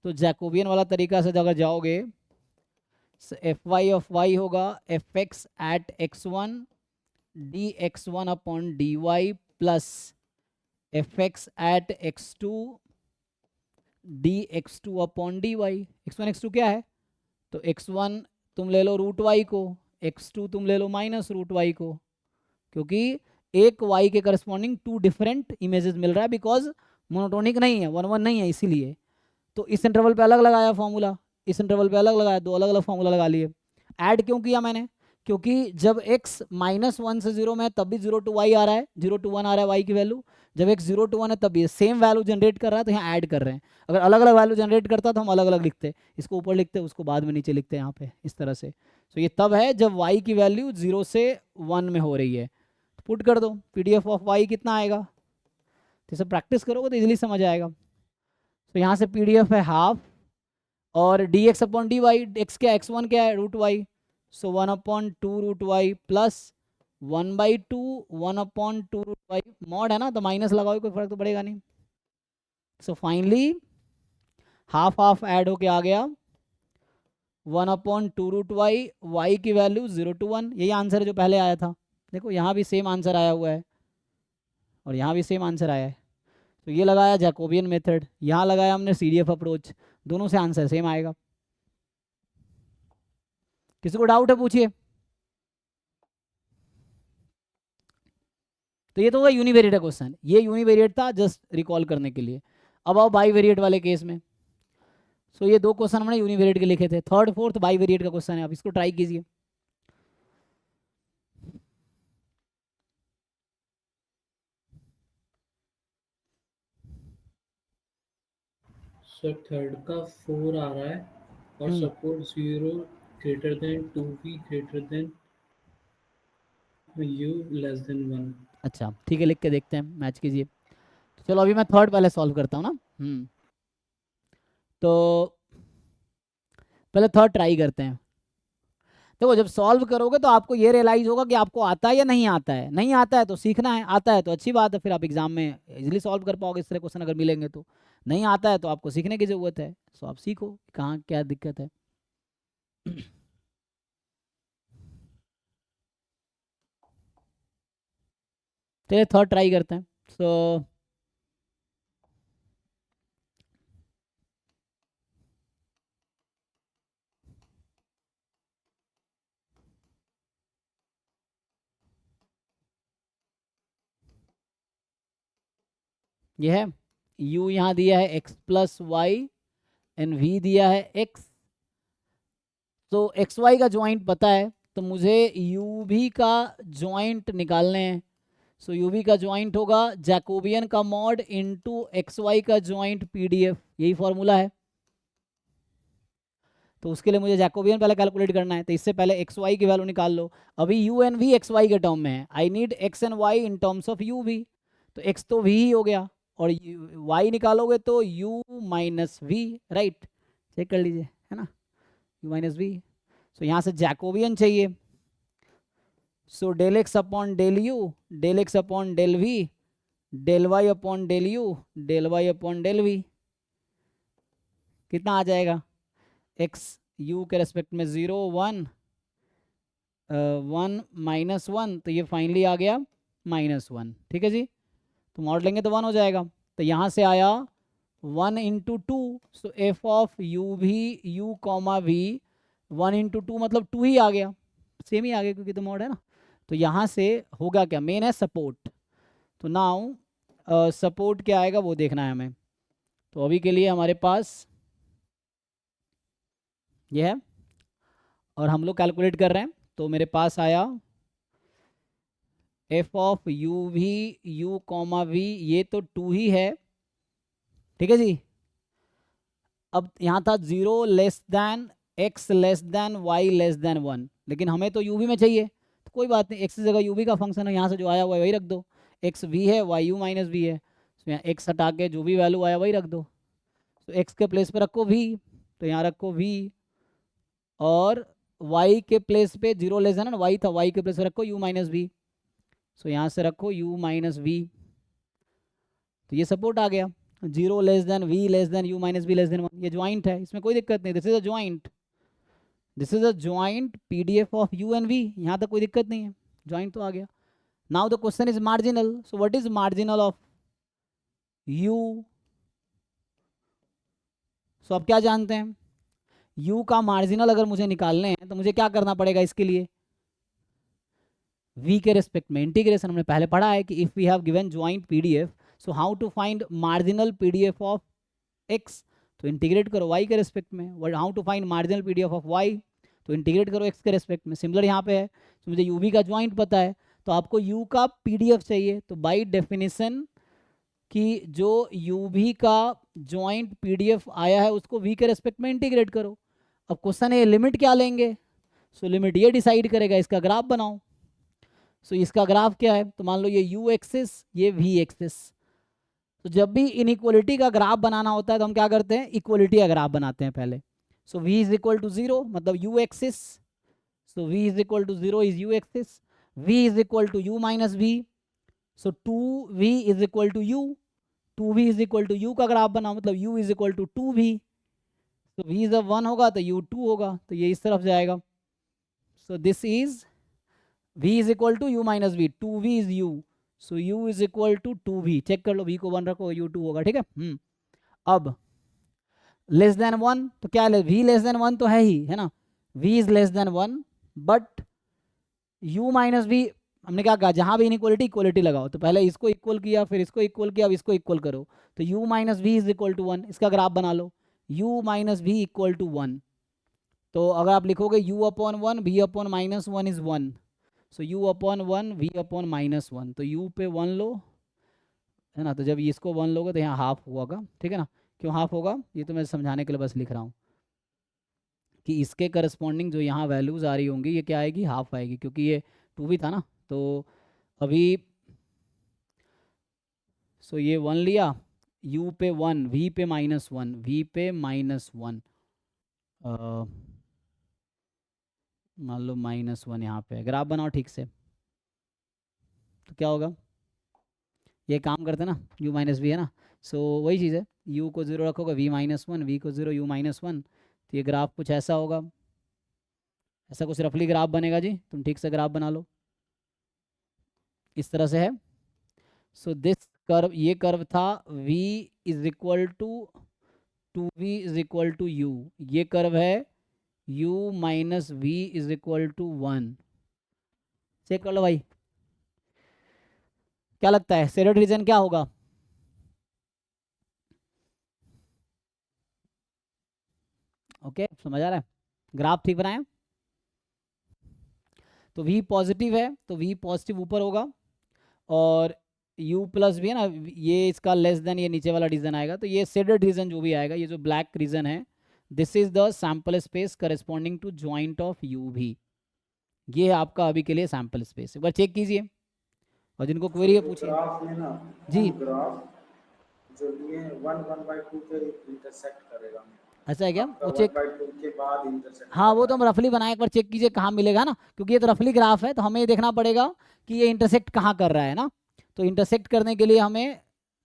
तो जैकोबियन वाला तरीका से अगर जाओगे, एफ वाई ऑफ वाई होगा f x at x1 dx1 upon dy plus f x at x2 dx2 upon dy। x1 x2 क्या है, तो x1 तुम ले लो रूट y को, x2 तुम ले लो माइनस रूट y को, क्योंकि एक y के करस्पॉन्डिंग 2 डिफरेंट इमेजेस मिल रहा है, बिकॉज मोनोटोनिक नहीं है, 1 1 नहीं है इसीलिए। तो इस इंटरवल पे अलग लगाया फॉर्मूला, इस इंटरवल पे अलग लगाया, दो अलग अलग फॉर्मूला लगा लिए। ऐड क्यों किया मैंने, क्योंकि जब x -1 से 0 में है तब भी 0 to y आ रहा है, 0 to 1 आ रहा है y की वैल्यू, जब x 0 to 1 है तब भी सेम वैल्यू जनरेट कर रहा है, तो यहाँ ऐड कर रहे हैं। अगर अलग अलग वैल्यू जनरेट करता तो हम अलग अलग लिखते, इसको ऊपर लिखते उसको बाद में नीचे लिखते यहाँ पे इस तरह से। तो ये तब है जब y की वैल्यू 0 से 1 में हो रही है। पुट कर दो, PDF ऑफ y कितना आएगा, तो इसे प्रैक्टिस करोगे तो इजीली समझ आएगा। तो यहाँ से PDF है हाफ, और dx अपॉन dy, x क्या x1 क्या है root y, so 1/2 root y plus 1/2 1/2 root y, mod है ना तो माइनस लगाओ, कोई फर्क तो पड़ेगा नहीं। So finally half half add होके आ गया 1/2 रूट y, y की वैल्यू 0 to 1, यही आंसर है जो पहले आया था। देखो यहाँ भी सेम आंसर आया हुआ है और यहाँ भी सेम आंसर आया है। तो ये लगाया जैकोबियन मेथड, यहाँ लगाया हमने CDF अप्रोच, दोनों से आंसर सेम आएगा। किसी को डाउट है पूछिए। तो ये तो होगा यूनिवेरिएट का क्वेश्चन, ये यूनिवेरिएट था जस्ट रिकॉल करने के लिए। अब आओ बाईवेरिएट वाले केस में। सो ये दो क्वेश्चन हमने यूनिवेरिएट के लिखे थे, थर्ड फोर्थ बाईवेरिएट का क्वेश्चन है, आप इसको ट्राई कीजिए। सर थर्ड का 4 आ रहा है और support 0 greater than 2v greater than u less than 1। अच्छा ठीक है, लिख के देखते हैं, मैच कीजिए। तो चलो अभी मैं थर्ड पहले सॉल्व करता हूँ ना। तो पहले थर्ड ट्राई करते हैं। देखो जब सॉल्व करोगे तो आपको ये रियलाइज होगा कि आपको आता है या नहीं आता है। नहीं आता है तो सीखना है, आता है तो अच्छी बात है, फिर आप एग्जाम में इजीली सॉल्व कर पाओगे इस तरह क्वेश्चन अगर मिलेंगे तो। नहीं आता है तो आपको सीखने की ज़रूरत है, सो आप सीखो कहाँ क्या दिक्कत है। चलिए थर्ड ट्राई करते हैं। सो ये है u यहाँ दिया है x plus y and v दिया है x। तो एक्स वाई का ज्वाइंट पता है, तो मुझे यू भी का ज्वाइंट निकालने हैं। सो यू भी का ज्वाइंट होगा जैकोबियन का मॉड इनटू एक्स वाई का ज्वाइंट PDF, यही फॉर्मूला है। तो उसके लिए मुझे जैकोबियन पहले कैलकुलेट करना है, तो इससे पहले एक्स वाई की वैल्यू निकाल लो। अभी u and v x y के टर्म में है, I need x and y in terms of u v. तो एक्स तो वी ही हो गया और वाई निकालोगे तो u minus v, right, check कर लीजिए है ना, यू माइनस वी। सो यहाँ से जैकोबियन चाहिए, so del x upon del u, del x upon del v, del y upon del u, del y upon del v, कितना आ जाएगा, एक्स यू के रेस्पेक्ट में 0 1 1 -1, तो ये फाइनली आ गया -1। ठीक है जी, तो मॉड लेंगे तो 1 हो जाएगा। तो यहाँ से आया 1 × 2, सो एफ ऑफ यू भी यू कॉमा वी 1 × 2 मतलब 2 ही आ गया, सेम ही आ गया क्योंकि तो मॉड है ना। तो यहाँ से होगा क्या, मेन है सपोर्ट, तो नाउ सपोर्ट क्या आएगा वो देखना है हमें। तो अभी के लिए हमारे पास ये है और हम लोग कैलकुलेट कर रहे हैं, तो मेरे पास आया एफ ऑफ यू भी यू कॉमा वी, ये तो 2 ही है, ठीक है जी। अब यहाँ था 0 less than x less than y less than 1, लेकिन हमें तो u v में चाहिए, तो कोई बात नहीं, x की जगह u v का फंक्शन है, यहाँ से जो आया हुआ है वही रख दो, x v है y u माइनस v है, तो यहाँ x हटा के जो भी वैल्यू आया वही रख दो। तो x के प्लेस पे रखो v, तो यहाँ रखो v और y के प्लेस पे 0 लेस देन y था, y के प्लेस पे रखो u माइनस वी। सो यहाँ से रखो u माइनस वी, तो ये सपोर्ट आ गया। 0 less than v less than u minus v less than 1, ये ज्वाइंट है, इसमें कोई दिक्कत नहीं। This is a joint, this is a joint PDF of u and v, यहाँ तक कोई दिक्कत नहीं है, ज्वाइंट तो आ गया। Now the question is marginal. So what is marginal of u? सो अब क्या जानते हैं, u का मार्जिनल अगर मुझे निकालने हैं तो मुझे क्या करना पड़ेगा इसके लिए, v के रेस्पेक्ट में इंटीग्रेशन। हमने पहले पढ़ा है कि if we have given joint PDF, so how to find marginal PDF of x, तो इंटीग्रेट करो y के रेस्पेक्ट में। How to find marginal PDF of y, तो इंटीग्रेट करो x के रेस्पेक्ट में। सिमिलर यहाँ पे है, तो मुझे u v का ज्वाइंट पता है, तो आपको u का पीडीएफ चाहिए, तो बाय डेफिनेशन कि जो u v का ज्वाइंट पीडीएफ आया है उसको v के रेस्पेक्ट में इंटीग्रेट करो। अब क्वेश्चन है लिमिट क्या लेंगे, सो लिमिट ये डिसाइड करेगा, इसका ग्राफ बनाओ। सो इसका ग्राफ क्या है, तो मान लो ये u एक्सिस, ये v एक्सिस। तो जब भी इनइक्वलिटी का ग्राफ बनाना होता है तो हम क्या करते हैं, इक्वलिटी का ग्राफ बनाते हैं पहले। So v is equal to 0 मतलब u axis, so v is equal to 0 is u axis, v is equal to u minus v, so 2v is equal to u, 2v is equal to u का graph बनाओ मतलब u is equal to 2v, तो v जब 1 होगा तो u 2 होगा, तो ये इस तरफ जाएगा। So this is v is equal to u minus v, 2v is u, so u is equal to 2v। Check कर लो, v को 1 रखो, u 2 होगा, ठीक है। अब लेस देन 1 तो क्या है, v लेस देन 1 तो है ही, है ना, v is less than 1, but u minus v हमने क्या कहा, जहां भी इनइक्वलिटी इक्वलिटी लगाओ, तो पहले इसको इक्वल किया, फिर इसको इक्वल किया, अब इसको इक्वल करो, तो u minus v is equal to 1, इसका ग्राफ बना लो, u minus v equal to 1। तो अगर आप लिखोगे u upon 1 v upon minus 1 is 1, so u upon 1 v upon minus 1, तो u पे 1 लो, है ना, तो जब इसको 1 लोगे तो यहाँ हाफ होगा, ठीक है ना। क्यों हाफ होगा, ये तो मैं समझाने के लिए बस लिख रहा हूँ कि इसके करस्पॉन्डिंग जो यहाँ वैल्यूज़ आ रही होंगी ये क्या आएगी, हाफ आएगी, क्योंकि ये 2v था ना। तो अभी सो ये 1 लिया, u पे 1 v पे माइनस 1, v पे माइनस 1, मान लो माइनस 1 यहाँ पे, ग्राफ बनाओ ठीक से, तो क्या होगा, ये काम करते ना, u माइनस वी है ना। सो वही चीज़ है, u को 0 रखोगे, v माइनस 1, v को 0 u माइनस 1, तो ये ग्राफ कुछ ऐसा होगा, ऐसा कुछ रफली ग्राफ बनेगा जी, तुम ठीक से ग्राफ बना लो, इस तरह से है। सो दिस कर्व, ये कर्व था v is equal to 2v is equal to u, ये कर्व है u minus v is equal to 1। Check कर लो भाई, क्या लगता है शेडेड रीजन क्या होगा, ओके समझ आ रहा है, ग्राफ ठीक बनाया। तो v पॉजिटिव है तो v पॉजिटिव ऊपर होगा, और u प्लस भी है ना, ये इसका लेस देन ये नीचे वाला रीजन आएगा, तो ये शेडेड रीजन जो भी आएगा, ये जो ब्लैक रीजन है, this is the sample space corresponding to joint of u भी, ये है आपका अभी के लिए सैंपल स्पेस। एक बार चेक कीजिए और जिनको क्वेरी है पूछिए ग्राफ में ना, जी। ग्राफ जो लिए 1/2 पे इंटरसेक्ट करेगा, ऐसा है क्या, आपका वो चेक, 1/2 के बाद इंटरसेक्ट, हाँ वो तो हम रफली बनाए, एक बार चेक कीजिए कहाँ मिलेगा ना, क्योंकि ये तो रफली ग्राफ है, तो हमें ये देखना पड़ेगा कि ये इंटरसेक्ट कहाँ कर रहा है ना। तो इंटरसेक्ट करने के लिए हमें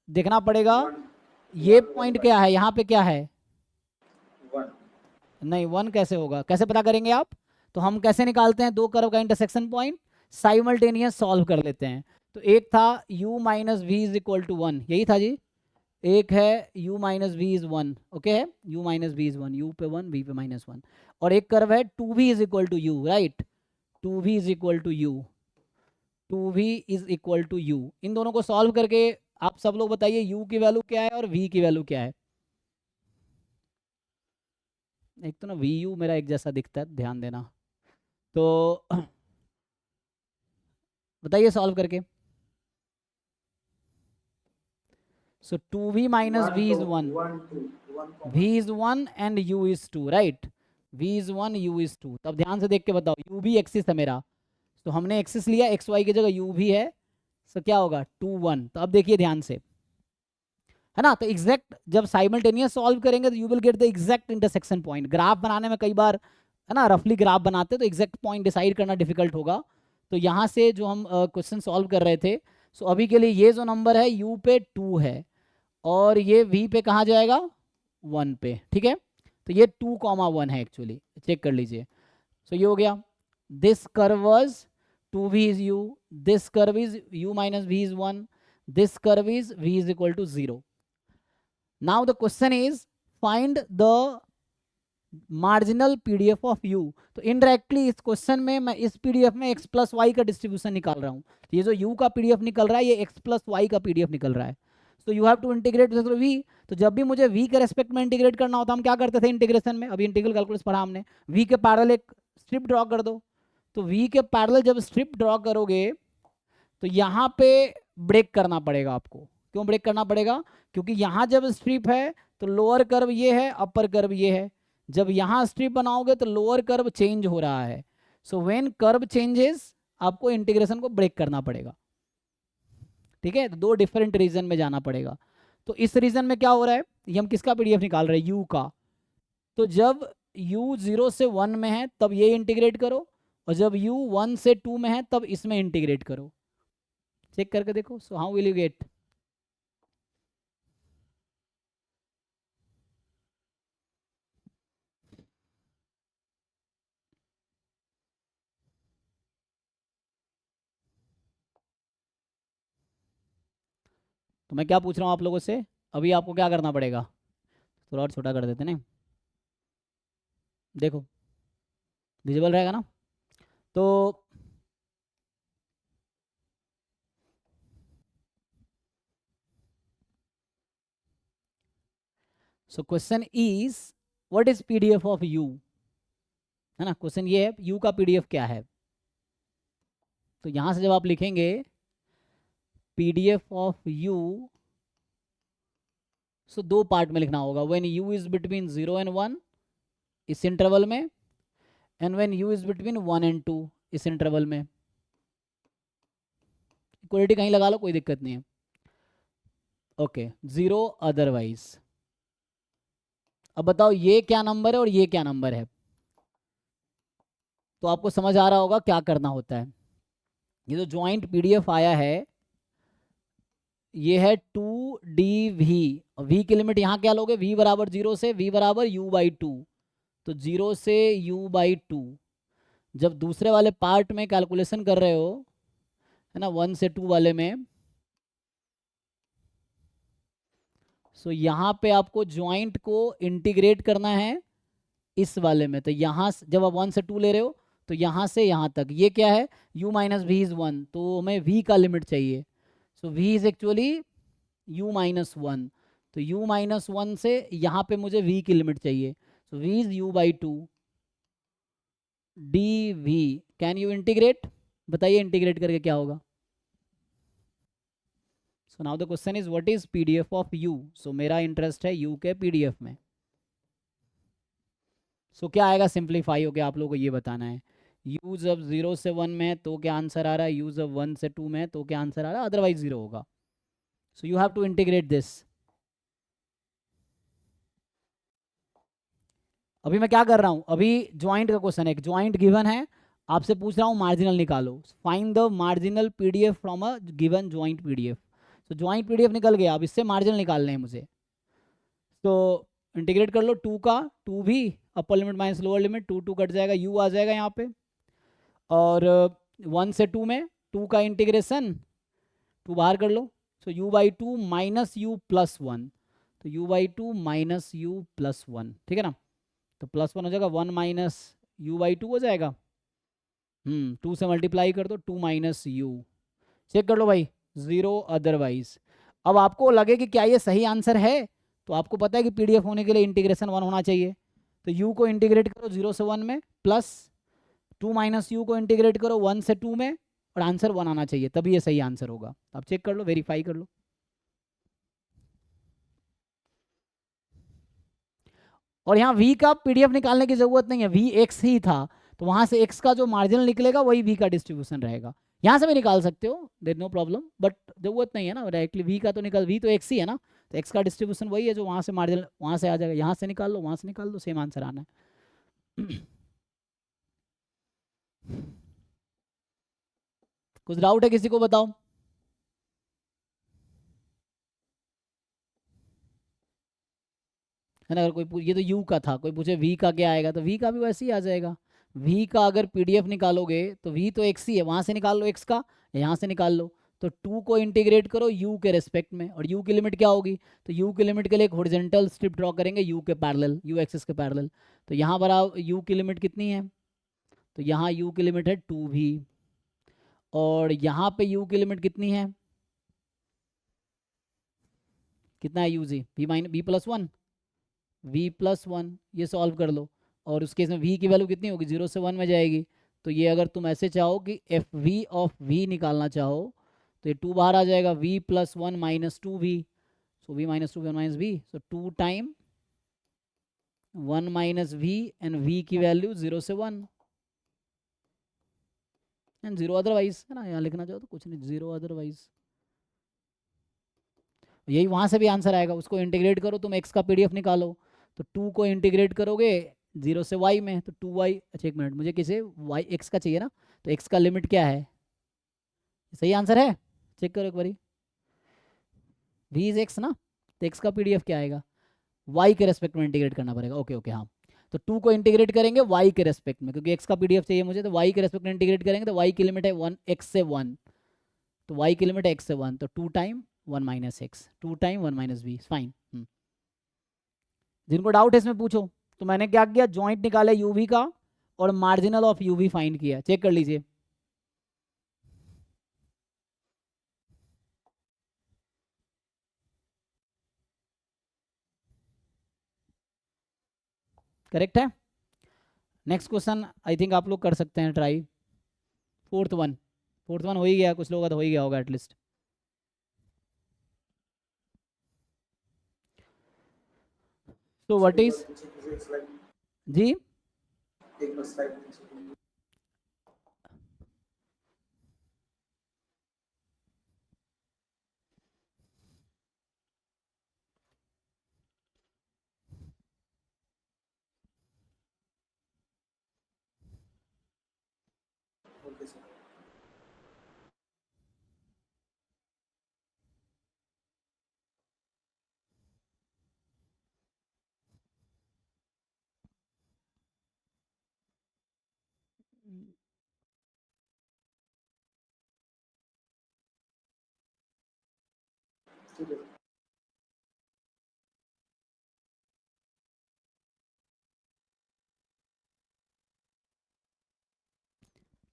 देखना पड़ेगा ये पॉइंट क्या है, यहाँ पे क्या है, 1 नहीं 1 कैसे होगा, कैसे पता करेंगे आप, तो हम कैसे निकालते हैं दो कर्व का इंटरसेक्शन पॉइंट, साइमल्टेनियस सॉल्व कर लेते हैं। तो एक था u minus v is equal to 1, यही था जी, एक है u minus v is 1, okay है, u minus v is 1, u पे 1 v पे माइनस 1, और एक कर्व है 2v is equal to u, right, 2v is equal to u, 2v is equal to u। इन दोनों को सॉल्व करके आप सब लोग बताइए u की वैल्यू क्या है और v की वैल्यू क्या है। एक तो ना vu मेरा एक जैसा दिखता है, ध्यान देना, तो बताइए सॉल्व करके। सो 2v minus v is 1, v is 1 and u is 2, right, v is 1 u is 2। तब ध्यान से देख के बताओ, u भी एक्सिस है मेरा, तो हमने एक्सिस लिया, एक्स वाई की जगह u भी है, तो क्या होगा 2 1। तो अब देखिए ध्यान से, है ना, तो एग्जैक्ट जब साइमल्टेनियस सॉल्व करेंगे तो you will get the exact intersection point. Graph बनाने में कई बार है ना रफली ग्राफ बनाते तो एग्जैक्ट पॉइंट डिसाइड करना डिफिकल्ट होगा। तो यहाँ से जो हम क्वेश्चन सॉल्व कर रहे थे, सो अभी के लिए ये जो नंबर है u पे 2 है और ये v पे कहाँ जाएगा 1 पे, ठीक है। तो ये 2,1 है एक्चुअली, चेक कर लीजिए। सो ये हो गया, this curve was 2v is u, this curve is u minus v is 1, this curve is v is equal to 0. Now the question is find the marginal PDF of u। तो indirectly इस question में मैं इस PDF में x plus y का distribution निकाल रहा हूँ। तो ये जो u का पीडीएफ निकल रहा है ये x प्लस वाई का पीडीएफ निकल रहा है। तो you have to integrate v। तो जब भी मुझे v के रेस्पेक्ट में इंटीग्रेट करना होता हम क्या करते थे इंटीग्रेशन में, अभी इंटीग्रल कैलकुलस पढ़ा हमने, v के पैरेलल एक स्ट्रिप ड्रॉ कर दो। तो v के पैरेलल जब स्ट्रिप ड्रॉ करोगे तो यहाँ पे ब्रेक करना पड़ेगा आपको। क्यों ब्रेक करना पड़ेगा? क्योंकि यहाँ जब स्ट्रिप है तो लोअर कर्व ये है, अपर कर्व ये है। जब यहाँ स्ट्रिप बनाओगे तो लोअर कर्व चेंज हो रहा है। सो व्हेन कर्व चेंजेस आपको इंटीग्रेशन को ब्रेक करना पड़ेगा, ठीक है। तो दो डिफरेंट रीजन में जाना पड़ेगा। तो इस रीजन में क्या हो रहा है, ये हम किसका पीडीएफ निकाल रहे हैं, u का। तो जब u 0 से 1 में है तब ये इंटीग्रेट करो, और जब u 1 से 2 में है तब इसमें इंटीग्रेट करो। चेक करके देखो। So how will you get, तो मैं क्या पूछ रहा हूँ आप लोगों से, अभी आपको क्या करना पड़ेगा, थोड़ा और छोटा कर देते ना, देखो विजिबल रहेगा ना। तो so question is what is PDF of you, है ना। क्वेश्चन ये है यू का पीडीएफ क्या है। तो यहां से जब आप लिखेंगे पीडीएफ ऑफ यू, सो दो पार्ट में लिखना होगा। When you is between 0 and 1 इस इंटरवल में, and when you is between 1 and 2 इस इंटरवल में। इक्वलिटी कहीं लगा लो, कोई दिक्कत नहीं है। Okay, 0 otherwise. अब बताओ ये क्या नंबर है और ये क्या नंबर है। तो आपको समझ आ रहा होगा क्या करना होता है। ये जो ज्वाइंट पीडीएफ आया है ये है 2dv, v की लिमिट यहाँ क्या लोगे, v बराबर 0 से v बराबर u/2। तो 0 से u/2। जब दूसरे वाले पार्ट में कैलकुलेशन कर रहे हो, है ना, 1 से 2 वाले में, सो यहाँ पे आपको ज्वाइंट को इंटीग्रेट करना है इस वाले में। तो यहाँ जब आप 1 से 2 ले रहे हो तो यहाँ से यहाँ तक ये क्या है, u माइनस वी इज़ 1। तो हमें v का लिमिट चाहिए। सो v is actually u minus 1। तो u माइनस 1 से यहाँ पे मुझे v की लिमिट चाहिए। सो v is u/2 dv। Can you integrate, बताइए इंटीग्रेट करके क्या होगा। So now the question is what is PDF of u। सो मेरा इंटरेस्ट है u के पीडीएफ में। सो क्या आएगा सिंप्लीफाई होके, आप लोगों को ये बताना है। u जब 0 से 1 में है तो क्या आंसर आ रहा है, u जब 1 से 2 में है तो क्या आंसर आ रहा है, अदरवाइज 0 होगा। So you have to integrate this. अभी मैं क्या कर रहा हूँ, अभी ज्वाइंट का क्वेश्चन है, एक ज्वाइंट गिवन है, आपसे पूछ रहा हूँ मार्जिनल निकालो। Find the marginal PDF from a given joint PDF. तो ज्वाइंट पीडीएफ निकल गया, अब इससे मार्जिनल निकालने हैं मुझे। तो इंटीग्रेट कर लो 2 का 2 भी, upper limit minus lower limit, 2 cut जाएगा, u आ जाएगा यहाँ पे। और 1 से 2 में 2 का इंटीग्रेशन 2 बाहर कर लो। सो u/2 माइनस u प्लस 1। तो u/2 माइनस u प्लस 1, ठीक है ना। तो प्लस 1 हो जाएगा, 1 माइनस u/2 हो जाएगा। 2 से मल्टीप्लाई कर दो, 2 माइनस u। चेक कर लो भाई, 0 अदरवाइज। अब आपको लगे कि क्या ये सही आंसर है, तो आपको पता है कि पीडीएफ होने के लिए इंटीग्रेशन 1 होना चाहिए। तो u को इंटीग्रेट करो 0 से 1 में, प्लस 2 माइनस u को इंटीग्रेट करो 1 से 2 में, और आंसर 1 आना चाहिए, तभी ये सही आंसर होगा। आप चेक कर लो, वेरीफाई कर लो। और यहाँ v का पीडीएफ निकालने की जरूरत नहीं है, v x ही था, तो वहां से x का जो मार्जिनल निकलेगा वही v का डिस्ट्रीब्यूशन रहेगा। यहाँ से भी निकाल सकते हो, देयर नो प्रॉब्लम, बट जरूरत नहीं है ना, डायरेक्टली v का तो निकल, v तो x ही है ना, तो x का डिस्ट्रीब्यूशन वही है, जो वहाँ से मार्जिनल वहाँ से आ जाएगा। यहाँ से निकाल लो, वहाँ से निकाल लो, सेम आंसर आना है। कुछ डाउट है किसी को, बताओ। है ना, अगर ये तो u का था, कोई पूछे v का क्या आएगा, तो v का भी वैसे ही आ जाएगा। v का अगर पीडीएफ निकालोगे तो v तो x ही है, वहां से निकाल लो x का, यहाँ से निकाल लो। तो 2 को इंटीग्रेट करो u के रेस्पेक्ट में, और u की लिमिट क्या होगी, तो u की लिमिट के लिए एक हॉरिजॉन्टल स्ट्रिप ड्रॉ करेंगे u के पैरेलल, u एक्सिस के पैरेलल। तो यहाँ पर आओ, u की लिमिट कितनी है, तो यहाँ u की लिमिट है 2v, और यहाँ पे u की लिमिट कितनी है, कितना है u जी, v+1, v+1, ये सॉल्व कर लो। और उस केस में v की वैल्यू कितनी होगी, 0 से 1 में जाएगी। तो ये अगर तुम ऐसे चाहो कि एफ वी ऑफ v निकालना चाहो, तो ये 2 बाहर आ जाएगा, v+1 minus 2v, so v minus 2 minus v, so 2 time 1 minus v, and v की वैल्यू 0 से 1 एंड 0 अदरवाइज, है ना, यहाँ लिखना चाहो तो कुछ नहीं, 0 अदरवाइज। यही वहां से भी आंसर आएगा, उसको इंटीग्रेट करो तुम, x का पीडीएफ निकालो, तो 2 को इंटीग्रेट करोगे 0 से y में, तो 2y, अच्छा एक मिनट, मुझे किसे y x का चाहिए ना, तो x का लिमिट क्या है, सही आंसर है, चेक करो एक बारी, v इज x ना, तो x का पीडीएफ क्या आएगा, y के रेस्पेक्ट में इंटीग्रेट करना पड़ेगा, ओके ओके हाँ। तो 2 को इंटीग्रेट करेंगे y के रेस्पेक्ट में, क्योंकि x का पीडीएफ चाहिए मुझे, तो y के रेस्पेक्ट में इंटीग्रेट करेंगे, तो y की लिमिट है 1 x से 1, तो y की लिमिट है x से 1, तो 2 time 1 minus x, 2 time 1 minus b, fine. जिनको डाउट है इसमें पूछो। तो मैंने क्या किया, जॉइंट निकाला यूवी का और मार्जिनल ऑफ यूवी फाइंड किया, चेक कर लीजिए। करेक्ट है। नेक्स्ट क्वेश्चन आई थिंक आप लोग कर सकते हैं ट्राई, फोर्थ वन हो ही गया, कुछ लोगों का तो हो ही गया होगा एटलीस्ट। तो व्हाट इज जी, एक बार स्लाइड पीछे। Okay sir. ठीक है।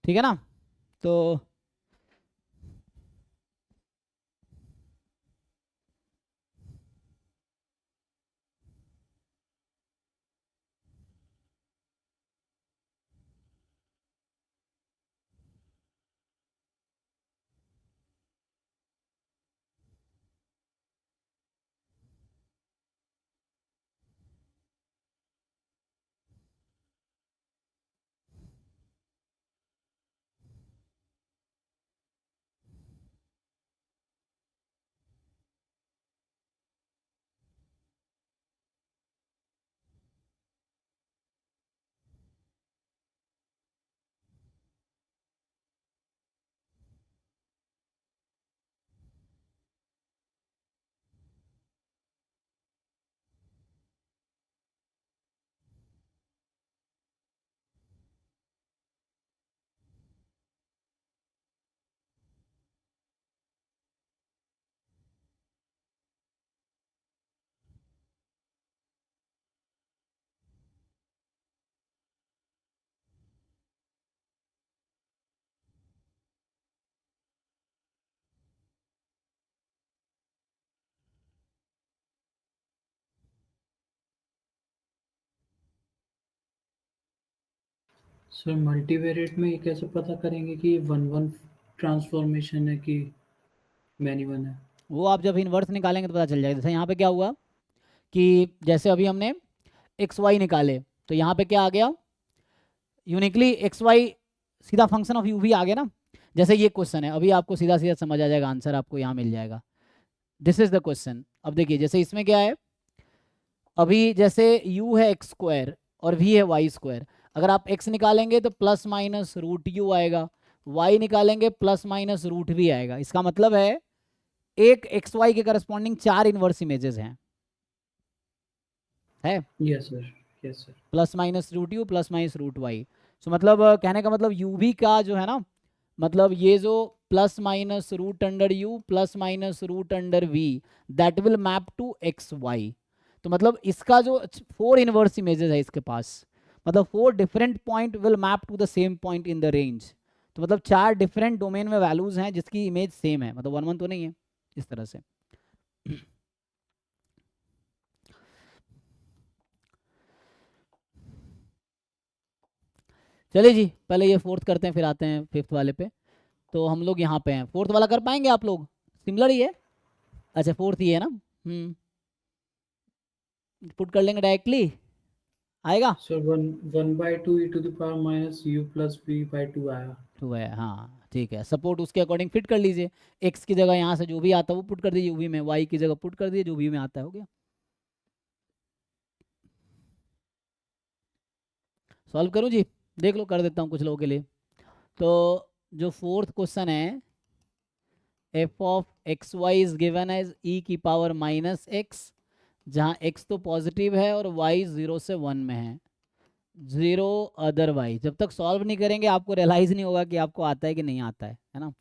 ठीक है ना। तो सर मल्टीवेरिएट में ये कैसे पता करेंगे कि 1-1 ट्रांसफॉर्मेशन है कि मैनी वन है? वो आप जब इन्वर्स निकालेंगे तो पता चल जाएगा। जैसे यहाँ पे क्या हुआ कि जैसे अभी हमने एक्स वाई निकाले, तो यहाँ पे क्या आ गया, यूनिकली एक्स वाई सीधा फंक्शन ऑफ यू भी आ गया ना। जैसे ये क्वेश्चन है, अभी आपको सीधा सीधा समझ आ जाएगा, आंसर आपको यहाँ मिल जाएगा। This is the question. अब देखिए जैसे इसमें क्या है, अभी जैसे u है x स्क्वायर और v है y स्क्वायर, अगर आप x निकालेंगे तो प्लस माइनस रूट यू आएगा, y निकालेंगे प्लस माइनस रूट भी आएगा। इसका मतलब है एक एक्स वाई के करस्पॉन्डिंग 4 इनवर्स इमेजेस हैं, है yes sir, yes sir. Plus minus root u plus minus root y. So मतलब कहने का मतलब यू भी का जो है ना, मतलब ये जो plus minus root under u plus minus root under v that will map to x y. तो मतलब इसका जो 4 इनवर्स इमेजेस है इसके पास, मतलब 4 different point will map to the same point in the range. तो मतलब 4 डिफरेंट डोमेन में वैल्यूज हैं जिसकी इमेज सेम है, मतलब 1 1 तो नहीं है इस तरह से। चलिए जी, पहले ये फोर्थ करते हैं फिर आते हैं फिफ्थ वाले पे। तो हम लोग यहाँ पे हैं, फोर्थ वाला कर पाएंगे आप लोग? सिमिलर ही है, अच्छा फोर्थ ही है ना। पुट कर लेंगे डायरेक्टली, आएगा sir 1/2 e to the power minus u plus v by 2 आया। 2 है, हाँ ठीक है। सपोर्ट उसके अकॉर्डिंग फिट कर लीजिए, एक्स की जगह यहाँ से जो भी आता है वो पुट कर दीजिए यूवी में, वाई की जगह पुट कर दीजिए जो भी में आता है, हो गया। सॉल्व करूँ जी? देख लो, कर देता हूँ कुछ लोगों के लिए। तो जो फोर्थ क्वेश्चन है, f of x y is given as e की पावर माइनस एक्स, जहाँ x तो पॉजिटिव है और y 0 से 1 में है, 0 अदरवाइज। जब तक सॉल्व नहीं करेंगे आपको रियलाइज नहीं होगा कि आपको आता है कि नहीं आता है ना।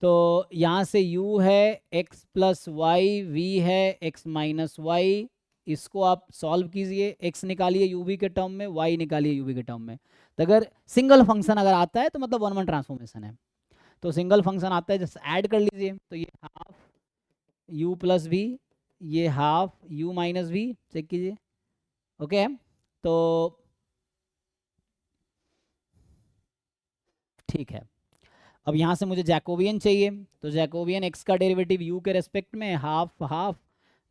तो यहाँ से u है x प्लस वाई, v है x माइनस वाई, इसको आप सॉल्व कीजिए, x निकालिए u v के टर्म में, y निकालिए u v के टर्म में। तो अगर सिंगल फंक्शन अगर आता है तो मतलब 1 1 ट्रांसफॉर्मेशन है। तो सिंगल फंक्शन आता है जस्ट ऐड कर लीजिए, तो ये हाफ u प्लस वी, ये half u minus v, check कीजिए, ओके। तो ठीक है, अब यहाँ से मुझे जैकोबियन चाहिए, तो जैकोबियन x का डेरिवेटिव u के रेस्पेक्ट में, हाफ हाफ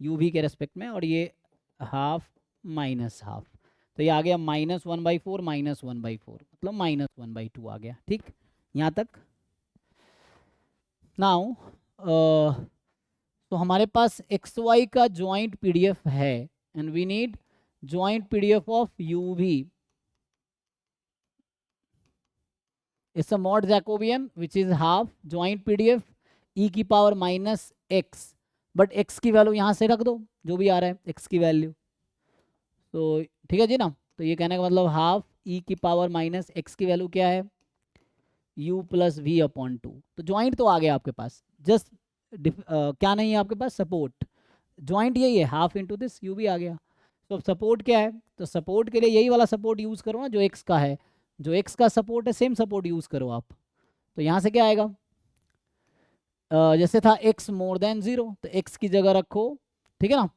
u v के रेस्पेक्ट में, और ये हाफ माइनस हाफ। तो ये आ गया -1/4 -1/4, मतलब -1/2 आ गया, ठीक यहाँ तक। नाउ तो हमारे पास एक्स वाई का जॉइंट पीडीएफ है and we need joint PDF of u v. It's a mod Jacobian which is half joint PDF e की power minus x, but x की वैल्यू यहाँ से रख दो जो भी आ रहा है एक्स की वैल्यू। तो ठीक है जी ना, तो ये कहने का मतलब हाफ ई की पावर माइनस एक्स की वैल्यू क्या है, u प्लस वी अपॉन 2। तो ज्वाइंट तो आ गया आपके पास, जस्ट क्या नहीं है आपके पास, सपोर्ट। ज्वाइंट यही है, हाफ इंटू दिस u भी आ गया। तो सपोर्ट क्या है, तो सपोर्ट के लिए यही वाला सपोर्ट यूज़ करो ना जो x का है, जो x का सपोर्ट है सेम सपोर्ट यूज़ करो आप। तो यहाँ से क्या आएगा, जैसे था x मोर देन 0 तो x की जगह रखो, ठीक है ना।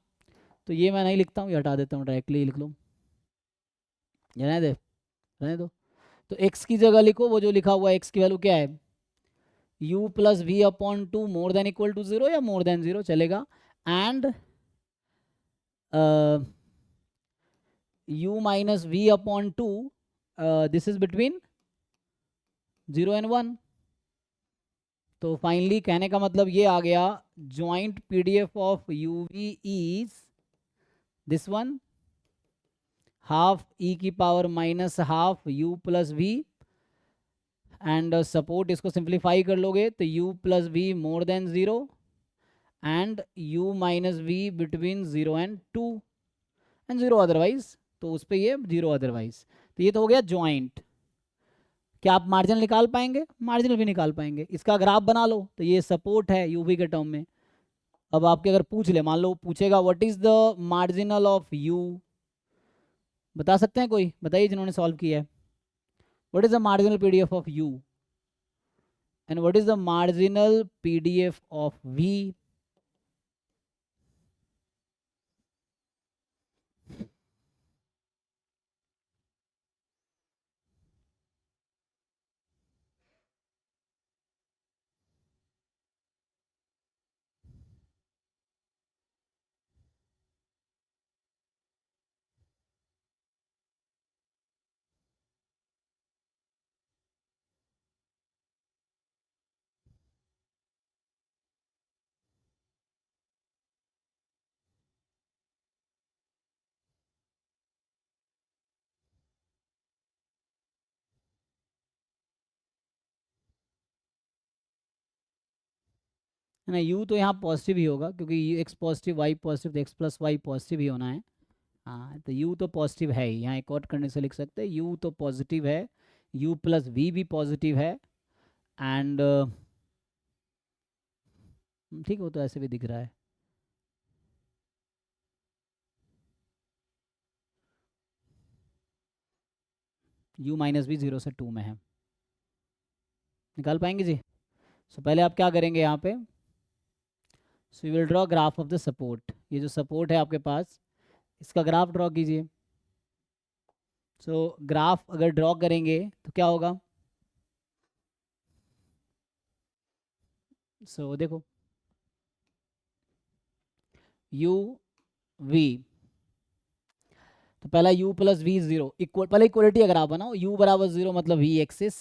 तो ये मैं नहीं लिखता हूँ, ये हटा देता हूँ, डायरेक्टली लिख लो, रहने दे, रहने दो। तो x की जगह लिखो वो जो लिखा हुआ है, x की वैल्यू क्या है, u plus v upon 2 more than equal to 0 या मोर देन 0 चलेगा, and u minus v upon 2 this is between 0 and 1। तो फाइनली कहने का मतलब ये आ गया, joint PDF of u v is this one, half e की power minus half u plus v, and support इसको सिंप्लीफाई कर लोगे तो u plus v more than 0 and u minus v between 0 and 2 and 0 otherwise, तो उस पर ये 0 otherwise. तो ये तो हो गया ज्वाइंट। क्या आप मार्जिनल निकाल पाएंगे, मार्जिनल भी निकाल पाएंगे। इसका ग्राफ बना लो, तो ये सपोर्ट है यूवी के टर्म में। अब आपके अगर पूछ ले, मान लो पूछेगा what is the marginal of u, बता सकते हैं कोई, बताइए जिन्होंने सॉल्व किया है। What is the marginal PDF of u and what is the marginal PDF of v. है ना। u तो यहाँ पॉजिटिव ही होगा क्योंकि x पॉजिटिव y पॉजिटिव, तो x प्लस वाई पॉजिटिव ही होना है। हाँ, तो u तो पॉजिटिव है ही। यहाँ एक और कंडीशन लिख सकते हैं, u तो पॉजिटिव है, u प्लस वी भी पॉजिटिव है। एंड ठीक, वो तो ऐसे भी दिख रहा है। u माइनस भी 0 से 2 में है। निकाल पाएंगे जी? सो पहले आप क्या करेंगे यहाँ पे, so you will draw graph of the support. ये जो सपोर्ट है आपके पास, इसका ग्राफ ड्रॉ कीजिए। सो ग्राफ अगर ड्रॉ करेंगे तो क्या होगा, सो देखो u v, तो पहला u प्लस वी 0 इक्वल, पहले इक्वलिटी अगर आप बनाओ, u बराबर 0 मतलब v एक्सिस,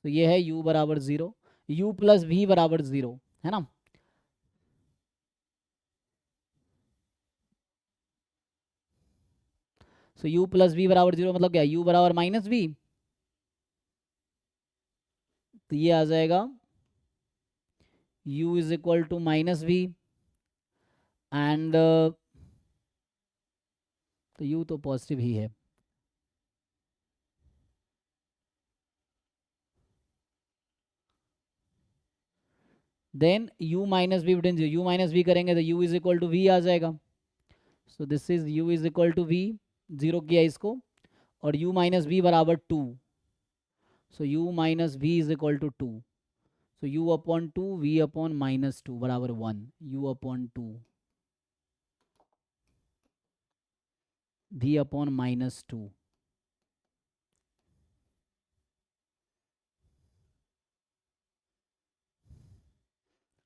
तो ये है u बराबर 0, u प्लस वी बराबर 0, है ना। सो u प्लस वी बराबर 0 मतलब क्या, u बराबर माइनस वी, तो ये आ जाएगा u is equal to minus v, and तो u तो पॉजिटिव ही है। Then u minus v between u minus v करेंगे तो u is equal to v आ जाएगा। So this is u is equal to v, zero किया इसको, और u माइनस वी बराबर 2, so u minus v is equal to 2, so u upon 2 v upon minus 2 बराबर 1, u upon 2 v upon minus 2।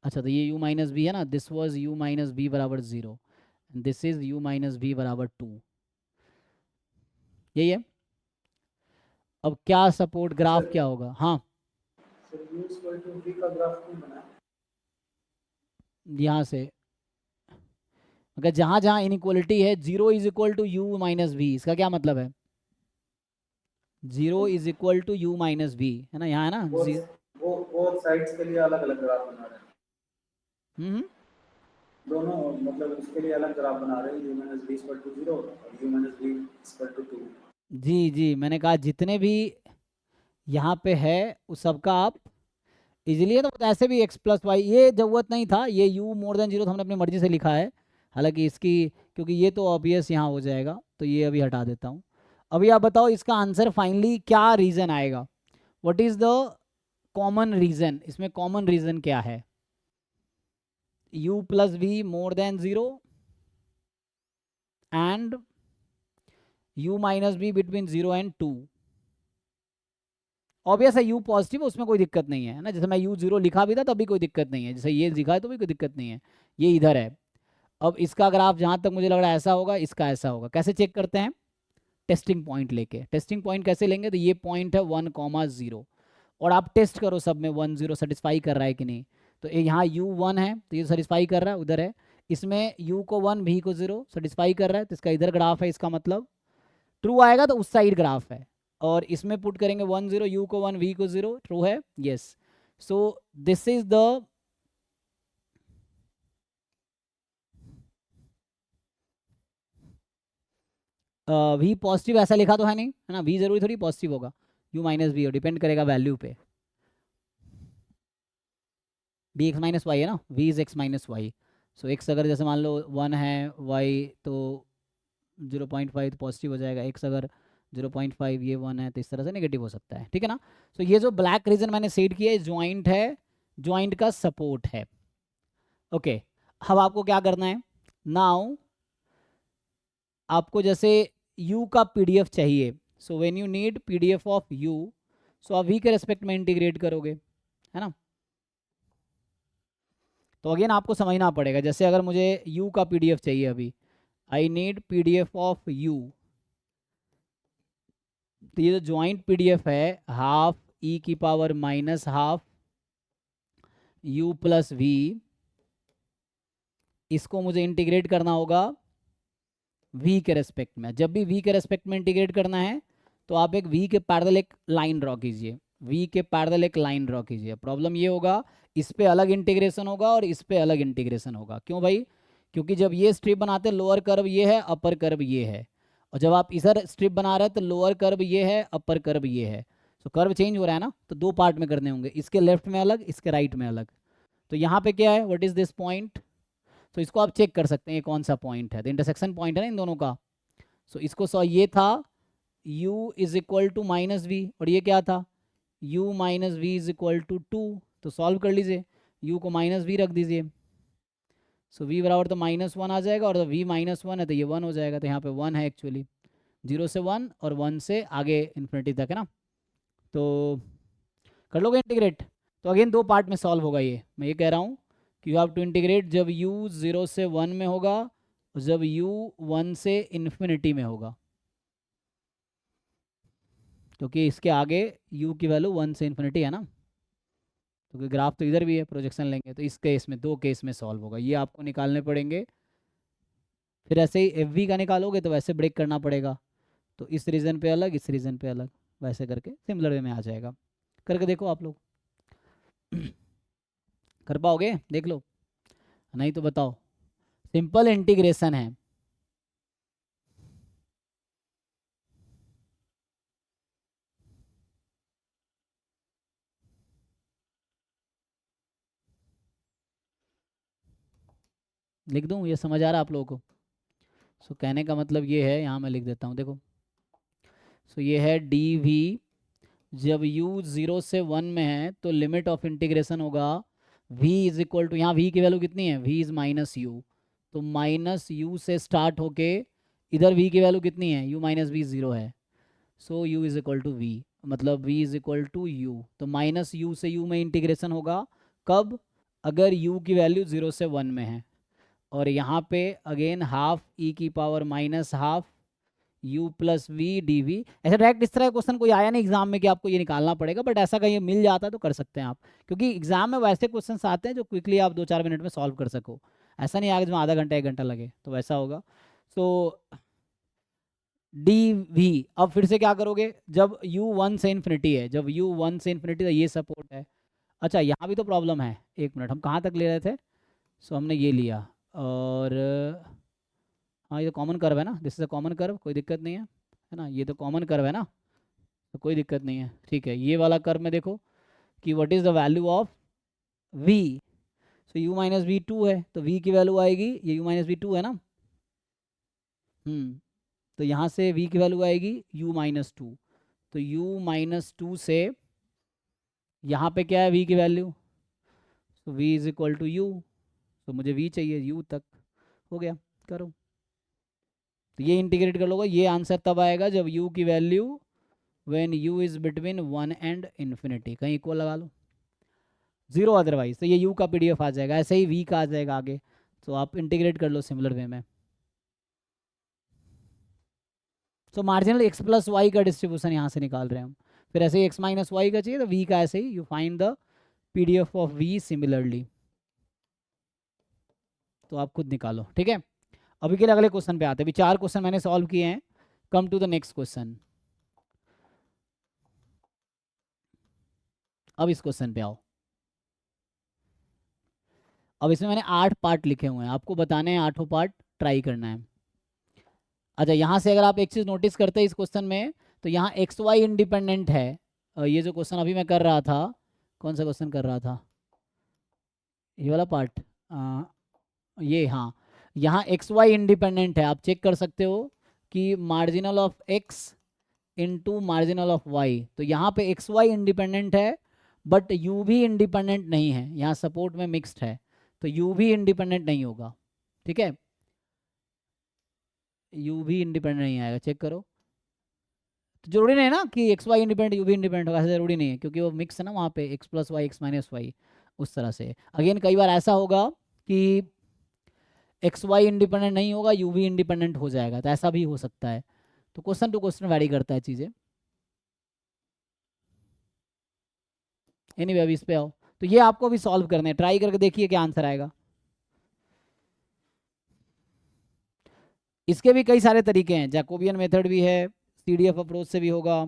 अच्छा, तो ये u माइनस बी है ना, this was u minus b बराबर 0, this is u minus b बराबर 2, यही है। अब क्या सपोर्ट ग्राफ सर, क्या होगा, हाँ sir u equal to v का ग्राफ क्यों बना? यहाँ से अगर जहाँ जहाँ इनइक्वलिटी है, 0 is equal to u minus v, इसका क्या मतलब है, 0 is equal to u minus v, है ना, यहाँ है ना वो साइड्स के लिए अलग अलग ग्राफ बना रहे हैं। हम्म, दोनों मतलब उसके लिए अलग ग्राफ बना रहे हैं, u minus v equal to 0 और u minus v equal to 2। जी जी, मैंने कहा जितने भी यहाँ पे है उस सबका आप इजीली, तो ऐसे भी x प्लस वाई, ये ज़रूरत नहीं था, ये u मोर देन 0 तो हमने अपनी मर्जी से लिखा है, हालांकि इसकी क्योंकि ये तो ऑब्वियस यहाँ हो जाएगा, तो ये अभी हटा देता हूँ। अभी आप बताओ इसका आंसर फाइनली क्या रीज़न आएगा, what is the common region, इसमें कॉमन रीज़न क्या है, u plus v more than 0 and u minus b between 0 and 2। Obvious है u पॉजिटिव है, उसमें कोई दिक्कत नहीं है ना, जैसे मैं u 0 लिखा भी था तभी कोई दिक्कत नहीं है, जैसे ये लिखा है तो भी कोई दिक्कत नहीं है, ये इधर है। अब इसका ग्राफ जहाँ तक मुझे लग रहा है ऐसा होगा, इसका ऐसा होगा। कैसे चेक करते हैं, टेस्टिंग पॉइंट लेके। टेस्टिंग पॉइंट कैसे लेंगे, तो ये पॉइंट है 1,0 और आप टेस्ट करो सब में 1 0 सेटिस्फाई कर रहा है कि नहीं, तो यहाँ u1 है तो ये सेटिस्फाई कर रहा है, उधर है, इसमें u को 1 v को 0 सेटिस्फाई कर रहा है, तो इसका इधर ग्राफ है, इसका मतलब ट्रू आएगा तो उस साइड ग्राफ है, और इसमें पुट करेंगे 1 0, u को 1 v को 0, ट्रू है, yes. So this is the v positive, ऐसा लिखा तो है नहीं, है ना, v जरूरी थोड़ी पॉजिटिव होगा, u माइनस वी डिपेंड करेगा वैल्यू पे, b x माइनस वाई है ना, v is x minus y. So x अगर जैसे मान लो 1 है, y तो 0.5 तो पॉजिटिव हो जाएगा, x अगर 0.5 ये 1 है तो इस तरह से नेगेटिव हो सकता है, ठीक है ना। सो ये जो ब्लैक रीजन मैंने सेट किया है जॉइंट है, जॉइंट का सपोर्ट है, ओके। अब आपको क्या करना है, नाउ आपको जैसे u का pdf चाहिए, so when you need pdf of u, सो आप v के रेस्पेक्ट में इंटीग्रेट करोगे, है ना। तो अगेन आपको समझना पड़ेगा, जैसे अगर मुझे u का pdf चाहिए, अभी I need pdf of u, तो ये जो ज्वाइंट pdf है हाफ e की power minus half u plus v, इसको मुझे इंटीग्रेट करना होगा v के रेस्पेक्ट में। जब भी v के रेस्पेक्ट में इंटीग्रेट करना है तो आप एक v के पैरेलल एक लाइन ड्रॉ कीजिए, v के पैरेलल एक लाइन ड्रॉ कीजिए। प्रॉब्लम ये होगा, इस पे अलग इंटीग्रेशन होगा और इस पे अलग इंटीग्रेशन होगा। क्यों भाई? क्योंकि जब ये स्ट्रिप बनाते हैं लोअर कर्व ये है, अपर कर्व ये है, और जब आप इधर स्ट्रिप बना रहे हैं तो लोअर कर्व ये है, अपर कर्व ये है। तो कर्व चेंज हो रहा है ना, तो दो पार्ट में करने होंगे, इसके लेफ्ट में अलग, इसके राइट में अलग। तो यहाँ पे क्या है, व्हाट इज दिस पॉइंट? तो इसको आप चेक कर सकते हैं ये कौन सा पॉइंट है, तो इंटरसेक्शन पॉइंट है ना इन दोनों का। सो इसको सॉ ये था u is equal to minus v, और ये क्या था u minus v is equal to 2। तो सॉल्व कर लीजिए, u को माइनस वी रख दीजिए। सो v बराबर तो -1 आ जाएगा, और v -1 है तो ये 1 हो जाएगा। तो यहाँ पे 1 है एक्चुअली, 0 से 1 और 1 से आगे इन्फिनिटी तक है ना। तो कर लोगे इंटीग्रेट? तो अगेन दो पार्ट में सॉल्व होगा ये, मैं ये कह रहा हूँ कि यू हैव टू इंटीग्रेट जब u 0 से 1 में होगा और जब u 1 से इन्फिनिटी में होगा, क्योंकि इसके आगे u की वैल्यू 1 से इन्फिनिटी है ना। क्योंकि ग्राफ तो इधर भी है, प्रोजेक्शन लेंगे तो इस केस में, दो केस में सॉल्व होगा, ये आपको निकालने पड़ेंगे। फिर ऐसे ही एफ वी का निकालोगे तो वैसे ब्रेक करना पड़ेगा, तो इस रीजन पे अलग, इस रीजन पे अलग, वैसे करके सिमिलर वे में आ जाएगा। करके देखो आप लोग कर पाओगे? देख लो, नहीं तो बताओ। सिंपल इंटीग्रेशन है। लिख दूं? ये समझ आ रहा है आप लोगों को? सो कहने का मतलब ये है, यहाँ मैं लिख देता हूँ, देखो। सो ये है डी वी, जब u 0 से 1 में है तो लिमिट ऑफ इंटीग्रेशन होगा v इज इक्वल टू, यहाँ v की वैल्यू कितनी है, v इज माइनस यू, तो माइनस यू से स्टार्ट होके इधर v की वैल्यू कितनी है, u माइनस वी 0 है। So u is equal to v, मतलब v is equal to u, तो माइनस यू से u में इंटीग्रेशन होगा कब, अगर u की वैल्यू 0 से 1 में है। और यहाँ पे अगेन हाफ e की power minus half u plus v d v. ऐसा डायरेक्ट इस तरह का क्वेश्चन कोई आया नहीं एग्जाम में कि आपको ये निकालना पड़ेगा, बट ऐसा कहीं मिल जाता है तो कर सकते हैं आप, क्योंकि एग्जाम में वैसे क्वेश्चन आते हैं जो क्विकली आप 2-4 मिनट में सॉल्व कर सको। ऐसा नहीं आगे जो आधा घंटा 1 घंटा लगे, तो वैसा होगा। सो डी वी, अब फिर से क्या करोगे, जब u 1 से इन्फिनिटी है, जब u 1 से इन्फिनिटी, तो ये सपोर्ट है। अच्छा यहाँ भी तो प्रॉब्लम है, एक मिनट, हम कहाँ तक ले रहे थे? सो हमने ये लिया, और हाँ ये तो कॉमन कर्व है ना, this is a common curve, कोई दिक्कत नहीं है ना, ये तो कॉमन कर्व है ना, तो कोई दिक्कत नहीं है, ठीक है। ये वाला कर्व में देखो कि what is the value of v, so u minus v 2 है, तो v की वैल्यू आएगी, ये u माइनस वी 2 है ना, तो यहाँ से v की वैल्यू आएगी u माइनस 2, तो u माइनस 2 से यहाँ पे क्या है v की वैल्यू, तो v is equal to u, तो मुझे v चाहिए u तक, हो गया, करो। तो ये इंटीग्रेट कर लोगे, ये आंसर तब आएगा जब u की value when u is between 1 and infinity, कहीं इक्वल लगा लो, 0 अदरवाइज, तो ये u का पीडीएफ आ जाएगा। ऐसे ही v का आ जाएगा आगे, तो आप इंटीग्रेट कर लो सिमिलर वे में। सो मार्जिनल x प्लस वाई का डिस्ट्रीब्यूशन यहाँ से निकाल रहे हैं हम, फिर ऐसे ही x माइनस वाई का चाहिए तो v का ऐसे ही you find the PDF of v similarly, तो आप खुद निकालो, ठीक है। अभी के लिए अगले क्वेश्चन पे आते हैं, अभी 4 क्वेश्चन मैंने सॉल्व किए हैं। Come to the next question, अब इस क्वेश्चन पे आओ। अब इसमें मैंने 8 पार्ट लिखे हुए हैं, आपको बताने हैं 8 पार्ट, ट्राई करना है। अच्छा यहाँ से अगर आप एक चीज़ नोटिस करते हैं इस क्वेश्चन में, तो यहाँ एक्स वाई इंडिपेंडेंट है। ये जो क्वेश्चन अभी मैं कर रहा था, कौन सा क्वेश्चन कर रहा था, ये वाला पार्ट, ये, हाँ, यहाँ एक्स वाई इंडिपेंडेंट है। आप चेक कर सकते हो कि marginal of x into marginal of y, तो यहाँ पे एक्स वाई इंडिपेंडेंट है, बट यू भी इंडिपेंडेंट नहीं है, यहाँ सपोर्ट में मिक्स्ड है, तो यू भी इंडिपेंडेंट नहीं होगा, ठीक है। यू भी इंडिपेंडेंट नहीं आएगा, चेक करो। तो जरूरी नहीं है ना कि एक्स वाई इंडिपेंडेंट यू भी इंडिपेंडेंट होगा, ऐसा जरूरी नहीं है, क्योंकि वो मिक्स है ना वहाँ पे, x plus y x minus y, उस तरह से। अगेन कई बार ऐसा होगा कि एक्स वाई इंडिपेंडेंट नहीं होगा, यू भी इंडिपेंडेंट हो जाएगा, तो ऐसा भी हो सकता है। तो क्वेश्चन टू क्वेश्चन वैरी करता है चीज़ें। एनीवे अभी इस पे आओ, तो ये आपको भी सॉल्व करने हैं, ट्राई करके देखिए क्या आंसर आएगा। इसके भी कई सारे तरीके हैं, जैकोबियन मेथड भी है, सीडीएफ अप्रोच से भी होगा।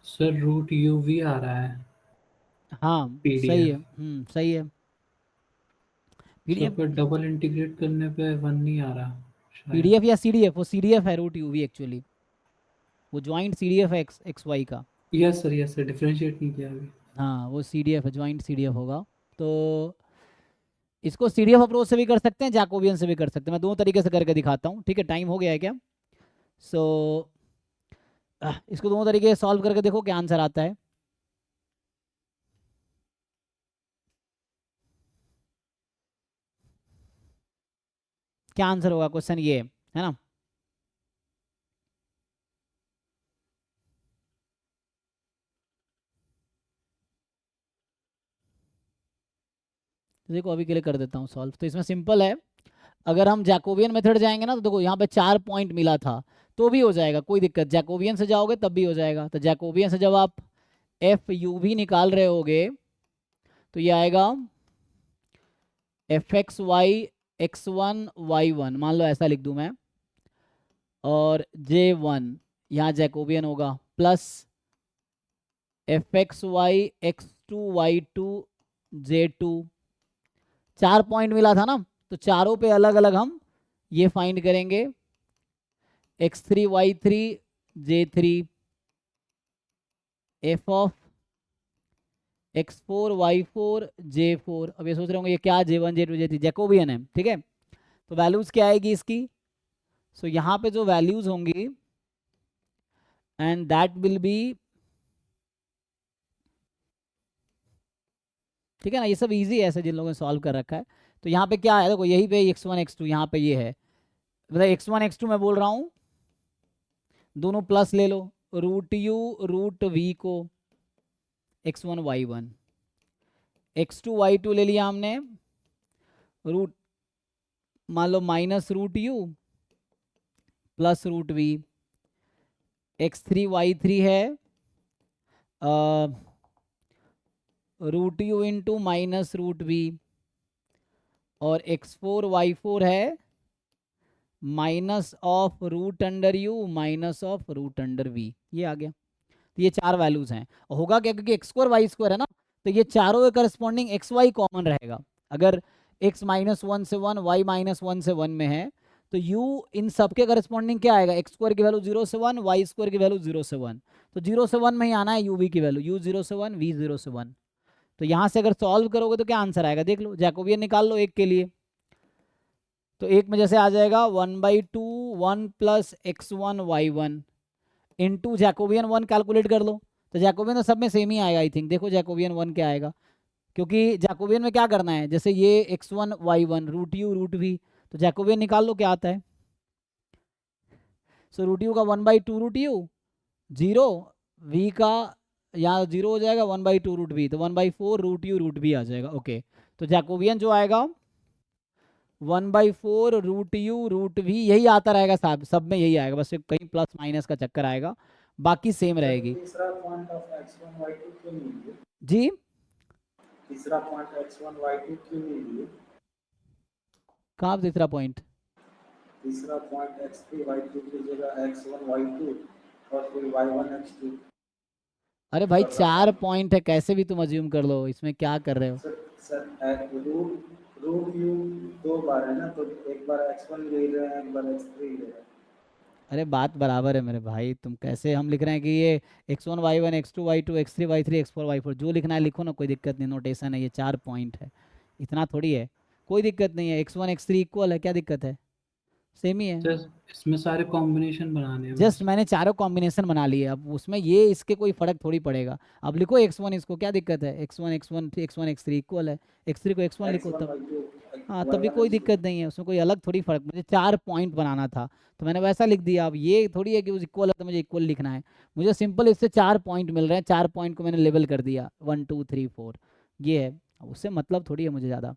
सर रूट यूवी आ रहा है हाँ सही है, पीडीएफ। सही है। सर पीडीएफ, पर डबल इंटीग्रेट करने पे 1 नहीं आ रहा शायद। पीडीएफ या सीडीएफ, वो सीडीएफ है रूट यूवी एक्चुअली, वो ज्वाइंट सीडीएफ है एक्स वाई का। यस सर डिफरेंशिएट नहीं किया अभी। हाँ वो सीडीएफ है, ज्वाइंट सीडीएफ होगा। तो इसको सीडीएफ अप्रोच से भी कर सकते हैं, जैकोबियन से भी कर सकते हैं। मैं दोनों तरीके से करके दिखाता हूँ, ठीक है। टाइम हो गया है क्या? सो इसको दोनों तरीके से सॉल्व करके देखो क्या आंसर आता है। क्या आंसर होगा, क्वेश्चन ये है ना। तो देखो अभी के लिए कर देता हूँ सॉल्व। तो इसमें सिंपल है, अगर हम जैकोबियन मेथड जाएंगे ना तो देखो यहाँ पे 4 पॉइंट मिला था तो भी हो जाएगा, कोई दिक्कत। जैकोबियन से जाओगे तब भी हो जाएगा। तो जैकोबियन से जब आप एफ यू भी निकाल रहे होगे तो ये आएगा f x y x one y one, मान लो ऐसा लिख दूँ मैं, और जे वन यहाँ जैकोबियन होगा, plus f x y x two y two j two. 4 point मिला था ना, तो चारों पे अलग अलग हम ये फाइंड करेंगे, x three y three j three, f of x four y four j four. अब ये सोच रहे होंगे ये क्या, j one j two j three, Jacobian है, ठीक है। तो वैल्यूज क्या आएगी इसकी, सो यहाँ पे जो वैल्यूज होंगी एंड दैट विल बी, ठीक है ना। ये सब इजी है ऐसे जिन लोगों ने सॉल्व कर रखा है। तो यहाँ पे क्या है, देखो यही पे एक्स वन एक्स टू, यहाँ पे ये है, मतलब एक्स वन एक्स टू मैं बोल रहा हूँ, दोनों प्लस ले लो, रूट यू रूट वी को x one y one, x two y two ले लिया हमने, रूट मान लो minus root u plus root v, x three y three है root u into minus root v, और एक्स फोर वाई फोर है minus of root under u minus of root under v. ये आ गया। तो ये 4 वैल्यूज हैं। और होगा क्या, क्योंकि एक्स स्क्वायर वाई स्क्वायर है ना, तो ये चारों के करस्पॉन्डिंग एक्स वाई कॉमन रहेगा। अगर एक्स माइनस वन से वन, वाई माइनस वन से वन में है, तो यू इन सब के करस्पॉन्डिंग क्या आएगा, एक्स स्क्वायर की वैल्यू 0 से 1, वाई स्क्वायर की वैल्यू 0 से 1। तो 0 से 1 में ही आना है यू वी की वैल्यू, यू 0 से 1 वी 0 से 1। तो यहाँ से अगर सॉल्व करोगे तो क्या आंसर आएगा, देख लो। जैकोबियन निकाल लो एक के लिए, तो एक में जैसे आ जाएगा 1/2 1 plus x one y one into Jacobian one calculate कर लो। तो जैकोबियन तो सब में सेम ही आएगा आई थिंक। देखो जैकोबियन वन क्या आएगा, क्योंकि जैकोबियन में क्या करना है, जैसे ये x one y one root u root v, तो जैकोबियन निकाल लो क्या आता है। सो रूट यू का 1/2 रूट यू, 0 वी का यहाँ 0 हो जाएगा, 1/2 रूट वी, तो 1/4 रूट यू रूट वी आ जाएगा। ओके, तो जैकोबियन जो आएगा 1/4 रूट यू रूट वी, यही आता रहेगा सब में यही आएगा, बस कहीं प्लस माइनस का चक्कर आएगा, बाकी सेम रहेगी। तीसरा पॉइंट ऑफ x1 y2 क्यों नहीं लिए? जी तीसरा पॉइंट x1 y2 क्यों नहीं लिए? कहाँ तीसरा पॉइंट, तीसरा पॉइंट x3 y2 की जगह x1 y2 और फिर y1 x2। अरे भाई 4 पॉइंट है, कैसे भी तुम अज्यूम कर लो, इसमें क्या कर रहे हो। सर रूट यू 2 बार है ना, तो एक बार x1 ले रहे हैं, एक बार x3 ले रहे हैं। अरे बात बराबर है मेरे भाई, तुम कैसे, हम लिख रहे हैं कि ये x1 y1 x2 y2 x3 y3 x4 y4, जो लिखना है लिखो ना, कोई दिक्कत नहीं, नोटेशन है, ये 4 पॉइंट है, इतना थोड़ी है, कोई दिक्कत नहीं है। x1 x3 इक्वल है, क्या दिक्कत है, सेम ही है। सर इसमें सारे कॉम्बिनेशन बनाने हैं जस्ट बस। मैंने चारों कॉम्बिनेशन बना लिए, अब उसमें ये इसके कोई फर्क थोड़ी पड़ेगा। अब लिखो x1, इसको क्या दिक्कत है, x1 x1 x1 x3 equal है, x3 को x1 लिखो x1 तब, y2 हाँ तब भी कोई दिक्कत नहीं है, उसमें कोई अलग थोड़ी फर्क। मुझे 4 पॉइंट बनाना था तो मैंने वैसा लिख दिया। अब ये थोड़ी है कि उस इक्वल है तो मुझे इक्वल लिखना है, मुझे सिंपल इससे 4 पॉइंट मिल रहे हैं, 4 पॉइंट को मैंने लेबल कर दिया 1 2 3 4, ये है, उससे मतलब थोड़ी है मुझे ज़्यादा।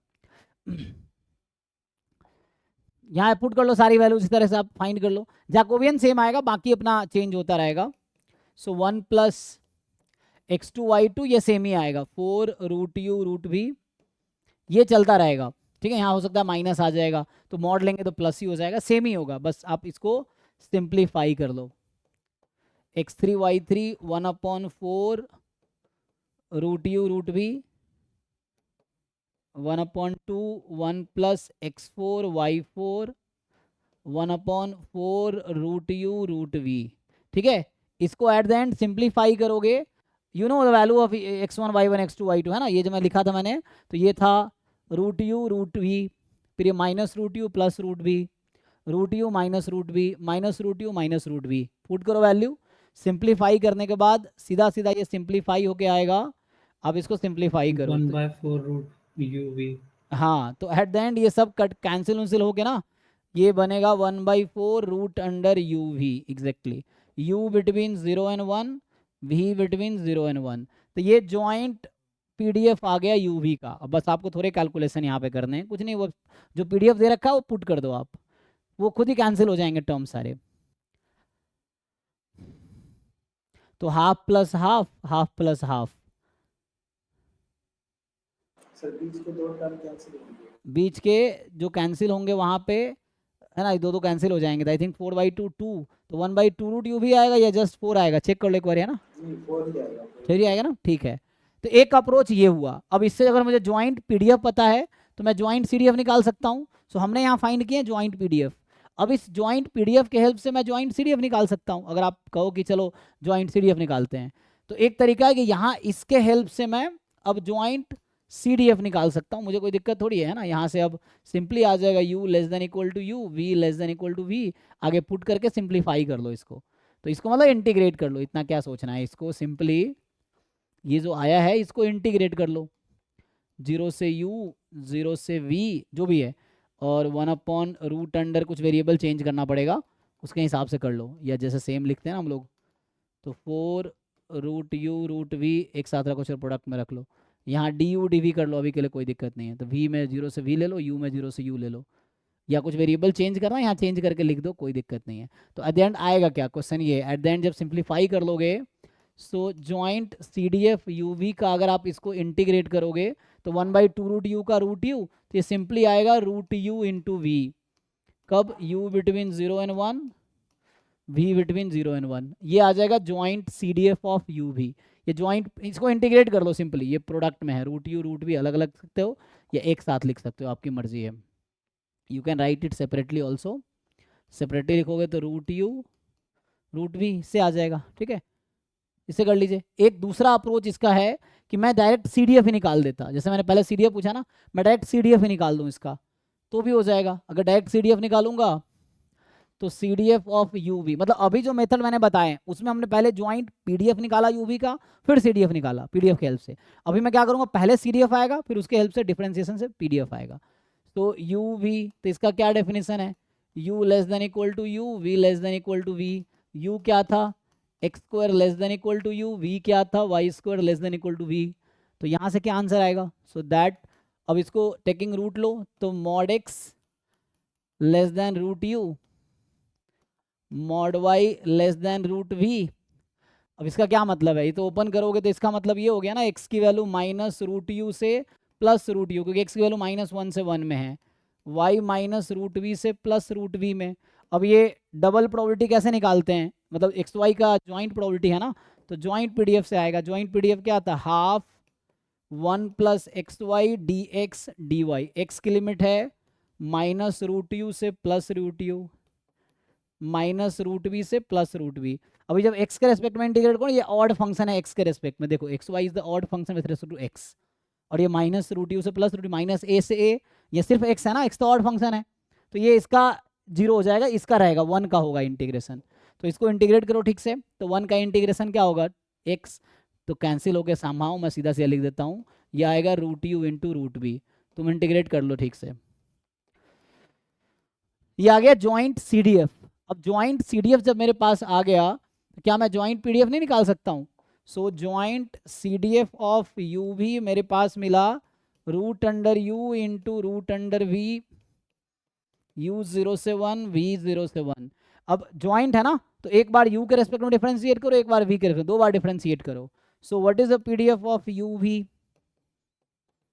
यहाँ पुट कर लो सारी वैल्यूज, इस तरह से आप फाइंड कर लो। जैकोबियन सेम आएगा, बाकी अपना चेंज होता रहेगा। सो 1 प्लस x2 y2 ये सेम ही आएगा, 4 रूट यू रूट वी, ये चलता रहेगा, ठीक है। यहाँ हो सकता है माइनस आ जाएगा, तो मॉड लेंगे तो प्लस ही हो जाएगा, सेम ही होगा, बस आप इसको सिंप्लीफाई कर लो। x3 y3 1/4 root u root v 1/2 1 plus x4 y4 1/4 root u root v. ठीक है, इसको एट द एंड सिंप्लीफाई करोगे, you know the value of x1 y1 x2 y2 है ना, ये जो मैं लिखा था मैंने, तो ये था रूट यू रूट वी, फिर ये minus root u plus root v, root u minus root v minus root u minus root v. Put करो वैल्यू, सिंप्लीफाई करने के बाद सीधा सीधा ये सिंप्लीफाई होके आएगा। अब इसको सिंप्लीफाई करो 1/4 रूट यू वी। हाँ, तो एट द एंड ये सब कट कैंसिल उंसिल होके ना ये बनेगा 1/4 root under u v. Exactly, u between 0 and 1 v between 0 and 1। तो ये जॉइंट पीडीएफ आ गया uv का। अब बस आपको थोड़े कैलकुलेशन यहाँ पे करने हैं, कुछ नहीं, वो जो पीडीएफ दे रखा है वो पुट कर दो आप, वो खुद ही कैंसिल हो जाएंगे टर्म सारे। तो half plus half, half plus half, sir बीच के दो टर्म कैंसिल होंगे। बीच के जो कैंसिल होंगे वहाँ पे है ना, दो दो कैंसिल हो जाएंगे। आई थिंक 4/2 2, तो 1/2 रूट यू भी आएगा या जस्ट 4 आएगा, चेक कर लो एक बार, है ना, नहीं 4 ही आएगा। 4 ही आएगा ना, ठीक है। तो एक अप्रोच ये हुआ। अब इससे अगर मुझे ज्वाइंट पीडीएफ पता है तो मैं ज्वाइंट सीडीएफ निकाल सकता हूँ। सो हमने यहाँ फाइंड किया ज्वाइंट पीडीएफ। अब इस ज्वाइंट पीडीएफ के हेल्प से मैं ज्वाइंट सीडीएफ निकाल सकता हूँ। अगर आप कहो कि चलो ज्वाइंट सीडीएफ निकालते हैं, तो एक तरीका है कि यहाँ इसके हेल्प से मैं अब ज्वाइंट सीडीएफ निकाल सकता हूँ, मुझे कोई दिक्कत थोड़ी है ना। यहाँ से अब सिंपली आ जाएगा u less than equal to u, v less than equal to v, आगे पुट करके सिंप्लीफाई कर लो इसको। तो इसको मतलब इंटीग्रेट कर लो, इतना क्या सोचना है, इसको सिंपली ये जो आया है इसको इंटीग्रेट कर लो, 0 से u 0 से v जो भी है, और 1/रूट अंडर कुछ वेरिएबल चेंज करना पड़ेगा उसके हिसाब से कर लो, या जैसे सेम लिखते हैं ना हम लोग, तो 4 रूट यू रूट वी एक साथ रखो, चलो प्रोडक्ट में रख लो, यहाँ डी यू डी वी कर लो, अभी के लिए कोई दिक्कत नहीं है। तो v में 0 से v ले लो, u में 0 से u ले लो, या कुछ वेरिएबल चेंज करना है यहाँ चेंज करके लिख दो, कोई दिक्कत नहीं है। तो एट द एंड आएगा क्या, क्वेश्चन ये एट द एंड जब सिंप्लीफाई कर लोगे, सो जॉइंट CDF UV का अगर आप इसको इंटीग्रेट करोगे तो 1/2 रूट यू का रूट यू, तो ये सिंपली आएगा रूट यू इंटू वी। कब, u between 0 and 1, v between 0 and 1, ये आ जाएगा जॉइंट CDF ऑफ UV। ये जॉइंट, इसको इंटीग्रेट कर लो सिंपली, ये प्रोडक्ट में है, रूट यू रूट वी अलग अलग सकते हो या एक साथ लिख सकते हो, आपकी मर्जी है। You can write it separately also, separately लिखोगे तो रूट यू रूट वी से आ जाएगा, ठीक है, इसे कर लीजिए। एक दूसरा अप्रोच इसका है कि मैं डायरेक्ट CDF ही निकाल देता, जैसे मैंने पहले CDF पूछा ना, मैं डायरेक्ट CDF ही निकाल दूं इसका तो भी हो जाएगा। अगर डायरेक्ट CDF निकालूंगा तो CDF ऑफ UV, मतलब अभी जो मेथड मैंने बताए उसमें हमने पहले ज्वाइंट PDF निकाला UV का, फिर CDF निकाला PDF के हेल्प से। अभी मैं क्या करूँगा, पहले CDF आएगा फिर उसके हेल्प से डिफ्रेंसिएशन से PDF आएगा। तो UV, तो इसका क्या डेफिनेशन है, u less than equal to u, v less than equal to v। u क्या था, x square less than equal to u, v क्या था, y square less than equal to v। तो यहाँ से क्या आंसर आएगा, सो दैट, अब इसको टेकिंग रूट लो, तो mod x less than root u, mod y less than root v। अब इसका क्या मतलब है, ये तो ओपन करोगे तो इसका मतलब ये हो गया ना, x की वैल्यू माइनस रूट यू से प्लस रूट यू, क्योंकि x की वैल्यू -1 से 1 में है, y माइनस रूट वी से प्लस रूट वी में। अब ये डबल प्रोबेबिलिटी कैसे निकालते हैं, मतलब एक्स वाई का ज्वाइंट प्रोबेबिलिटी है ना, तो ज्वाइंट पीडीएफ से आएगा। ज्वाइंट पीडीएफ क्या आता है, half 1 plus x y d x d y, एक्स की लिमिट है माइनस रूट यू से plus root u, minus root v से प्लस रूट वी। अभी जब x के रेस्पेक्ट में इंटीग्रेट करो, ये ऑड फंक्शन है x के रेस्पेक्ट में, देखो x y is the odd function with respect to x, और ये माइनस रूट यू से प्लस रूट, माइनस a से a, ये सिर्फ x है ना, x तो ऑड फंक्शन है, तो ये इसका 0 हो जाएगा, इसका रहेगा 1 का होगा इंटीग्रेशन। तो इसको इंटीग्रेट करो ठीक से, तो 1 का इंटीग्रेशन क्या होगा, x, तो कैंसिल होकर सामहाओ मैं सीधा सीधा लिख देता हूँ, ये आएगा root u into root b. तुम इंटीग्रेट कर लो ठीक से, ये आ गया ज्वाइंट CDF। अब ज्वाइंट CDF जब मेरे पास आ गया, तो क्या मैं ज्वाइंट PDF नहीं निकाल सकता हूँ। So joint CDF of UV मेरे पास मिला root under u into root under v, u 0 से 1 v 0 से 1। अब ज्वाइंट है ना, तो एक बार u के रेस्पेक्ट में डिफरेंशिएट करो, एक बार v के रेस्पेक्ट, दो बार डिफरेंशिएट करो। So what is the PDF of UV,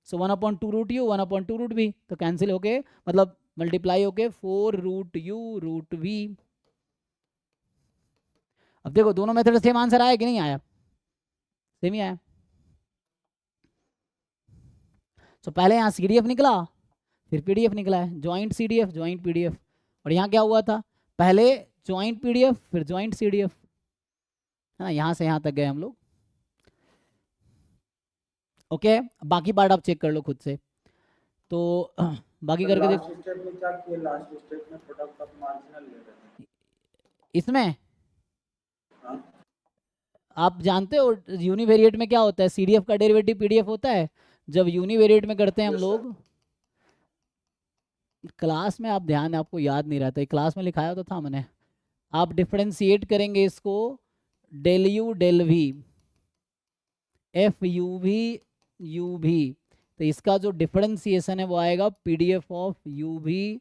so 1/2 root u 1/2 root v, तो कैंसिल होके मतलब मल्टीप्लाई होके 4 रूट यू रूट v। अब देखो दोनों मेथड सेम आंसर आया कि नहीं आया, सेम ही आया। तो पहले यहाँ CDF निकला फिर PDF निकला है, ज्वाइंट CDF ज्वाइंट PDF। और यहाँ क्या हुआ था, पहले ज्वाइंट PDF फिर ज्वाइंट CDF, है ना, यहाँ से यहाँ तक गए हम लोग। ओके, बाकी पार्ट आप चेक कर लो खुद से। तो बाकी करके देखो लास्ट स्टेप में क्या किया, लास्ट स्टेप में प्रोडक्ट ऑफ मार्जिनल ले रहे थे इसमें। हाँ आप जानते हो यूनिवेरिएट में क्या होता है, CDF का डेरिवेटिव PDF होता है। जब यूनिवेरिएट में करते हैं हम Yes, sir. लोग, क्लास में आप ध्यान, आपको याद नहीं रहता, क्लास में लिखाया तो था मैंने। आप डिफरेंशिएट करेंगे इसको del u del v FUV तो इसका जो डिफरेंशिएशन है वो आएगा PDF of UV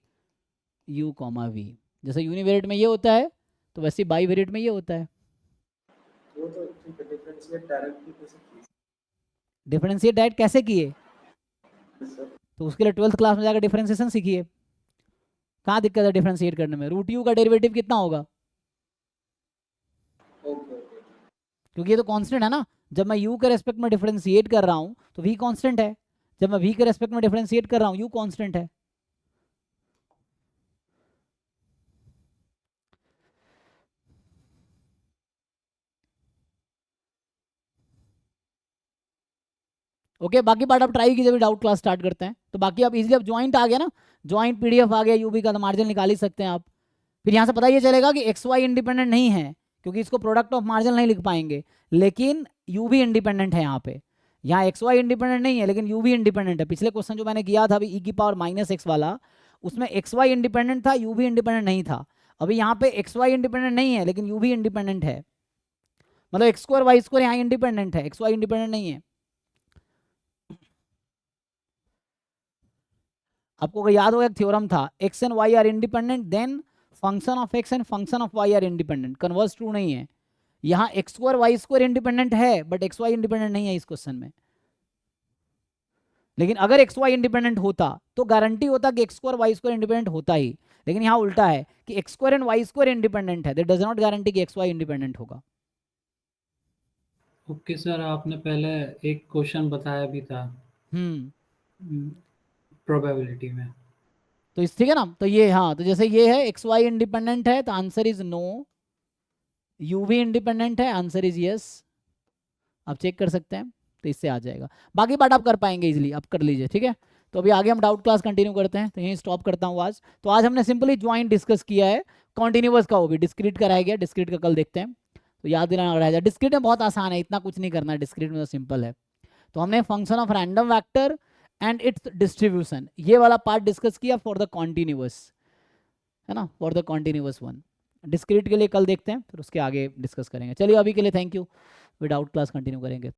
U, V। जैसे यूनिवेरिएट में ये होता है तो वैसे बाईवेरिएट में ये होता है। वो तो ठीक है, डिफरेंशिएट डायरेक्टली कैसे किया डिफरेंशिएट डायरेक्ट कैसे किए, सर? तो उसके लिए 12th क्लास में जाकर डिफरेंशिएशन सीखिए। कहाँ दिक्कत है डिफरेंशिएट करने में, रूट यू का डेरिवेटिव कितना होगा, ओके क्योंकि ये तो कांस्टेंट है ना। जब मैं u के रेस्पेक्ट में डिफरेंशिएट कर रहा हूँ तो v कांस्टेंट है, जब मैं v के रेस्पेक्ट में डिफरेंशिएट कर रहा हूँ u कांस्टेंट है। ओके, बाकी पार्ट आप ट्राई कीजिए, डाउट क्लास स्टार्ट करते हैं। तो बाकी आप इजीली, अब ज्वाइंट आ गया ना, ज्वाइंट PDF आ गया, UV का तो मार्जिन निकाल ही सकते हैं आप। फिर यहाँ से पता ये चलेगा कि XY इंडिपेंडेंट नहीं है, क्योंकि इसको प्रोडक्ट ऑफ मार्जिन नहीं लिख पाएंगे, लेकिन UV इंडिपेंडेंट है। यहाँ पे यहाँ XY इंडिपेंडेंट नहीं है लेकिन UV इंडिपेंडेंट है। पिछले क्वेश्चन जो मैंने किया था अभी e⁻⁻x वाला, उसमें XY इंडिपेंडेंट था, UV इंडिपेंडेंट नहीं था। अभी यहाँ पे XY इंडिपेंडेंट नहीं है लेकिन UV इंडिपेंडेंट है, मतलब x² y² यहाँ इंडिपेंडेंट है, XY इंडिपेंडेंट नहीं है। आपको अगर याद होगा एक थ्योरम था, x and y are independent then function of x and function of y are independent. Converse true नहीं है, यहाँ x² y² इंडिपेंडेंट है बट xy इंडिपेंडेंट नहीं है इस क्वेश्चन में। लेकिन अगर xy इंडिपेंडेंट होता तो गारंटी होता कि x² y² इंडिपेंडेंट होता ही, लेकिन यहाँ उल्टा है कि x² एंड y² इंडिपेंडेंट है, दैट डज नॉट गारंटी कि xy इंडिपेंडेंट होगा। ओके सर, आपने पहले एक क्वेश्चन बताया भी था प्रोबेबिलिटी में, तो इस ठीक है ना, तो ये हाँ, तो जैसे ये है XY इंडिपेंडेंट है तो answer is no, UV independent है आंसर इज यस। आप चेक कर सकते हैं, तो इससे आ जाएगा। बाकी पार्ट आप कर पाएंगे इजीली, आप कर लीजिए, ठीक है। तो अभी आगे हम डाउट क्लास कंटिन्यू करते हैं, तो यहीं स्टॉप करता हूँ आज। तो आज हमने सिंपली ज्वाइंट डिस्कस किया है, कॉन्टिन्यूअस का वो भी, डिस्क्रीट कराया गया, डिस्क्रीट का कल देखते हैं। तो याद दिलाना रह जाए, डिस्क्रीट में बहुत आसान है, इतना कुछ नहीं करना है, डिस्क्रीट में तो सिंपल है। तो हमने function of random vector and it's distribution ये वाला पार्ट डिस्कस किया फॉर द कॉन्टिन्यूअस, है ना, for the continuous one. Discrete के लिए कल देखते हैं, फिर उसके आगे डिस्कस करेंगे। चलिए अभी के लिए thank you, without class continue करेंगे।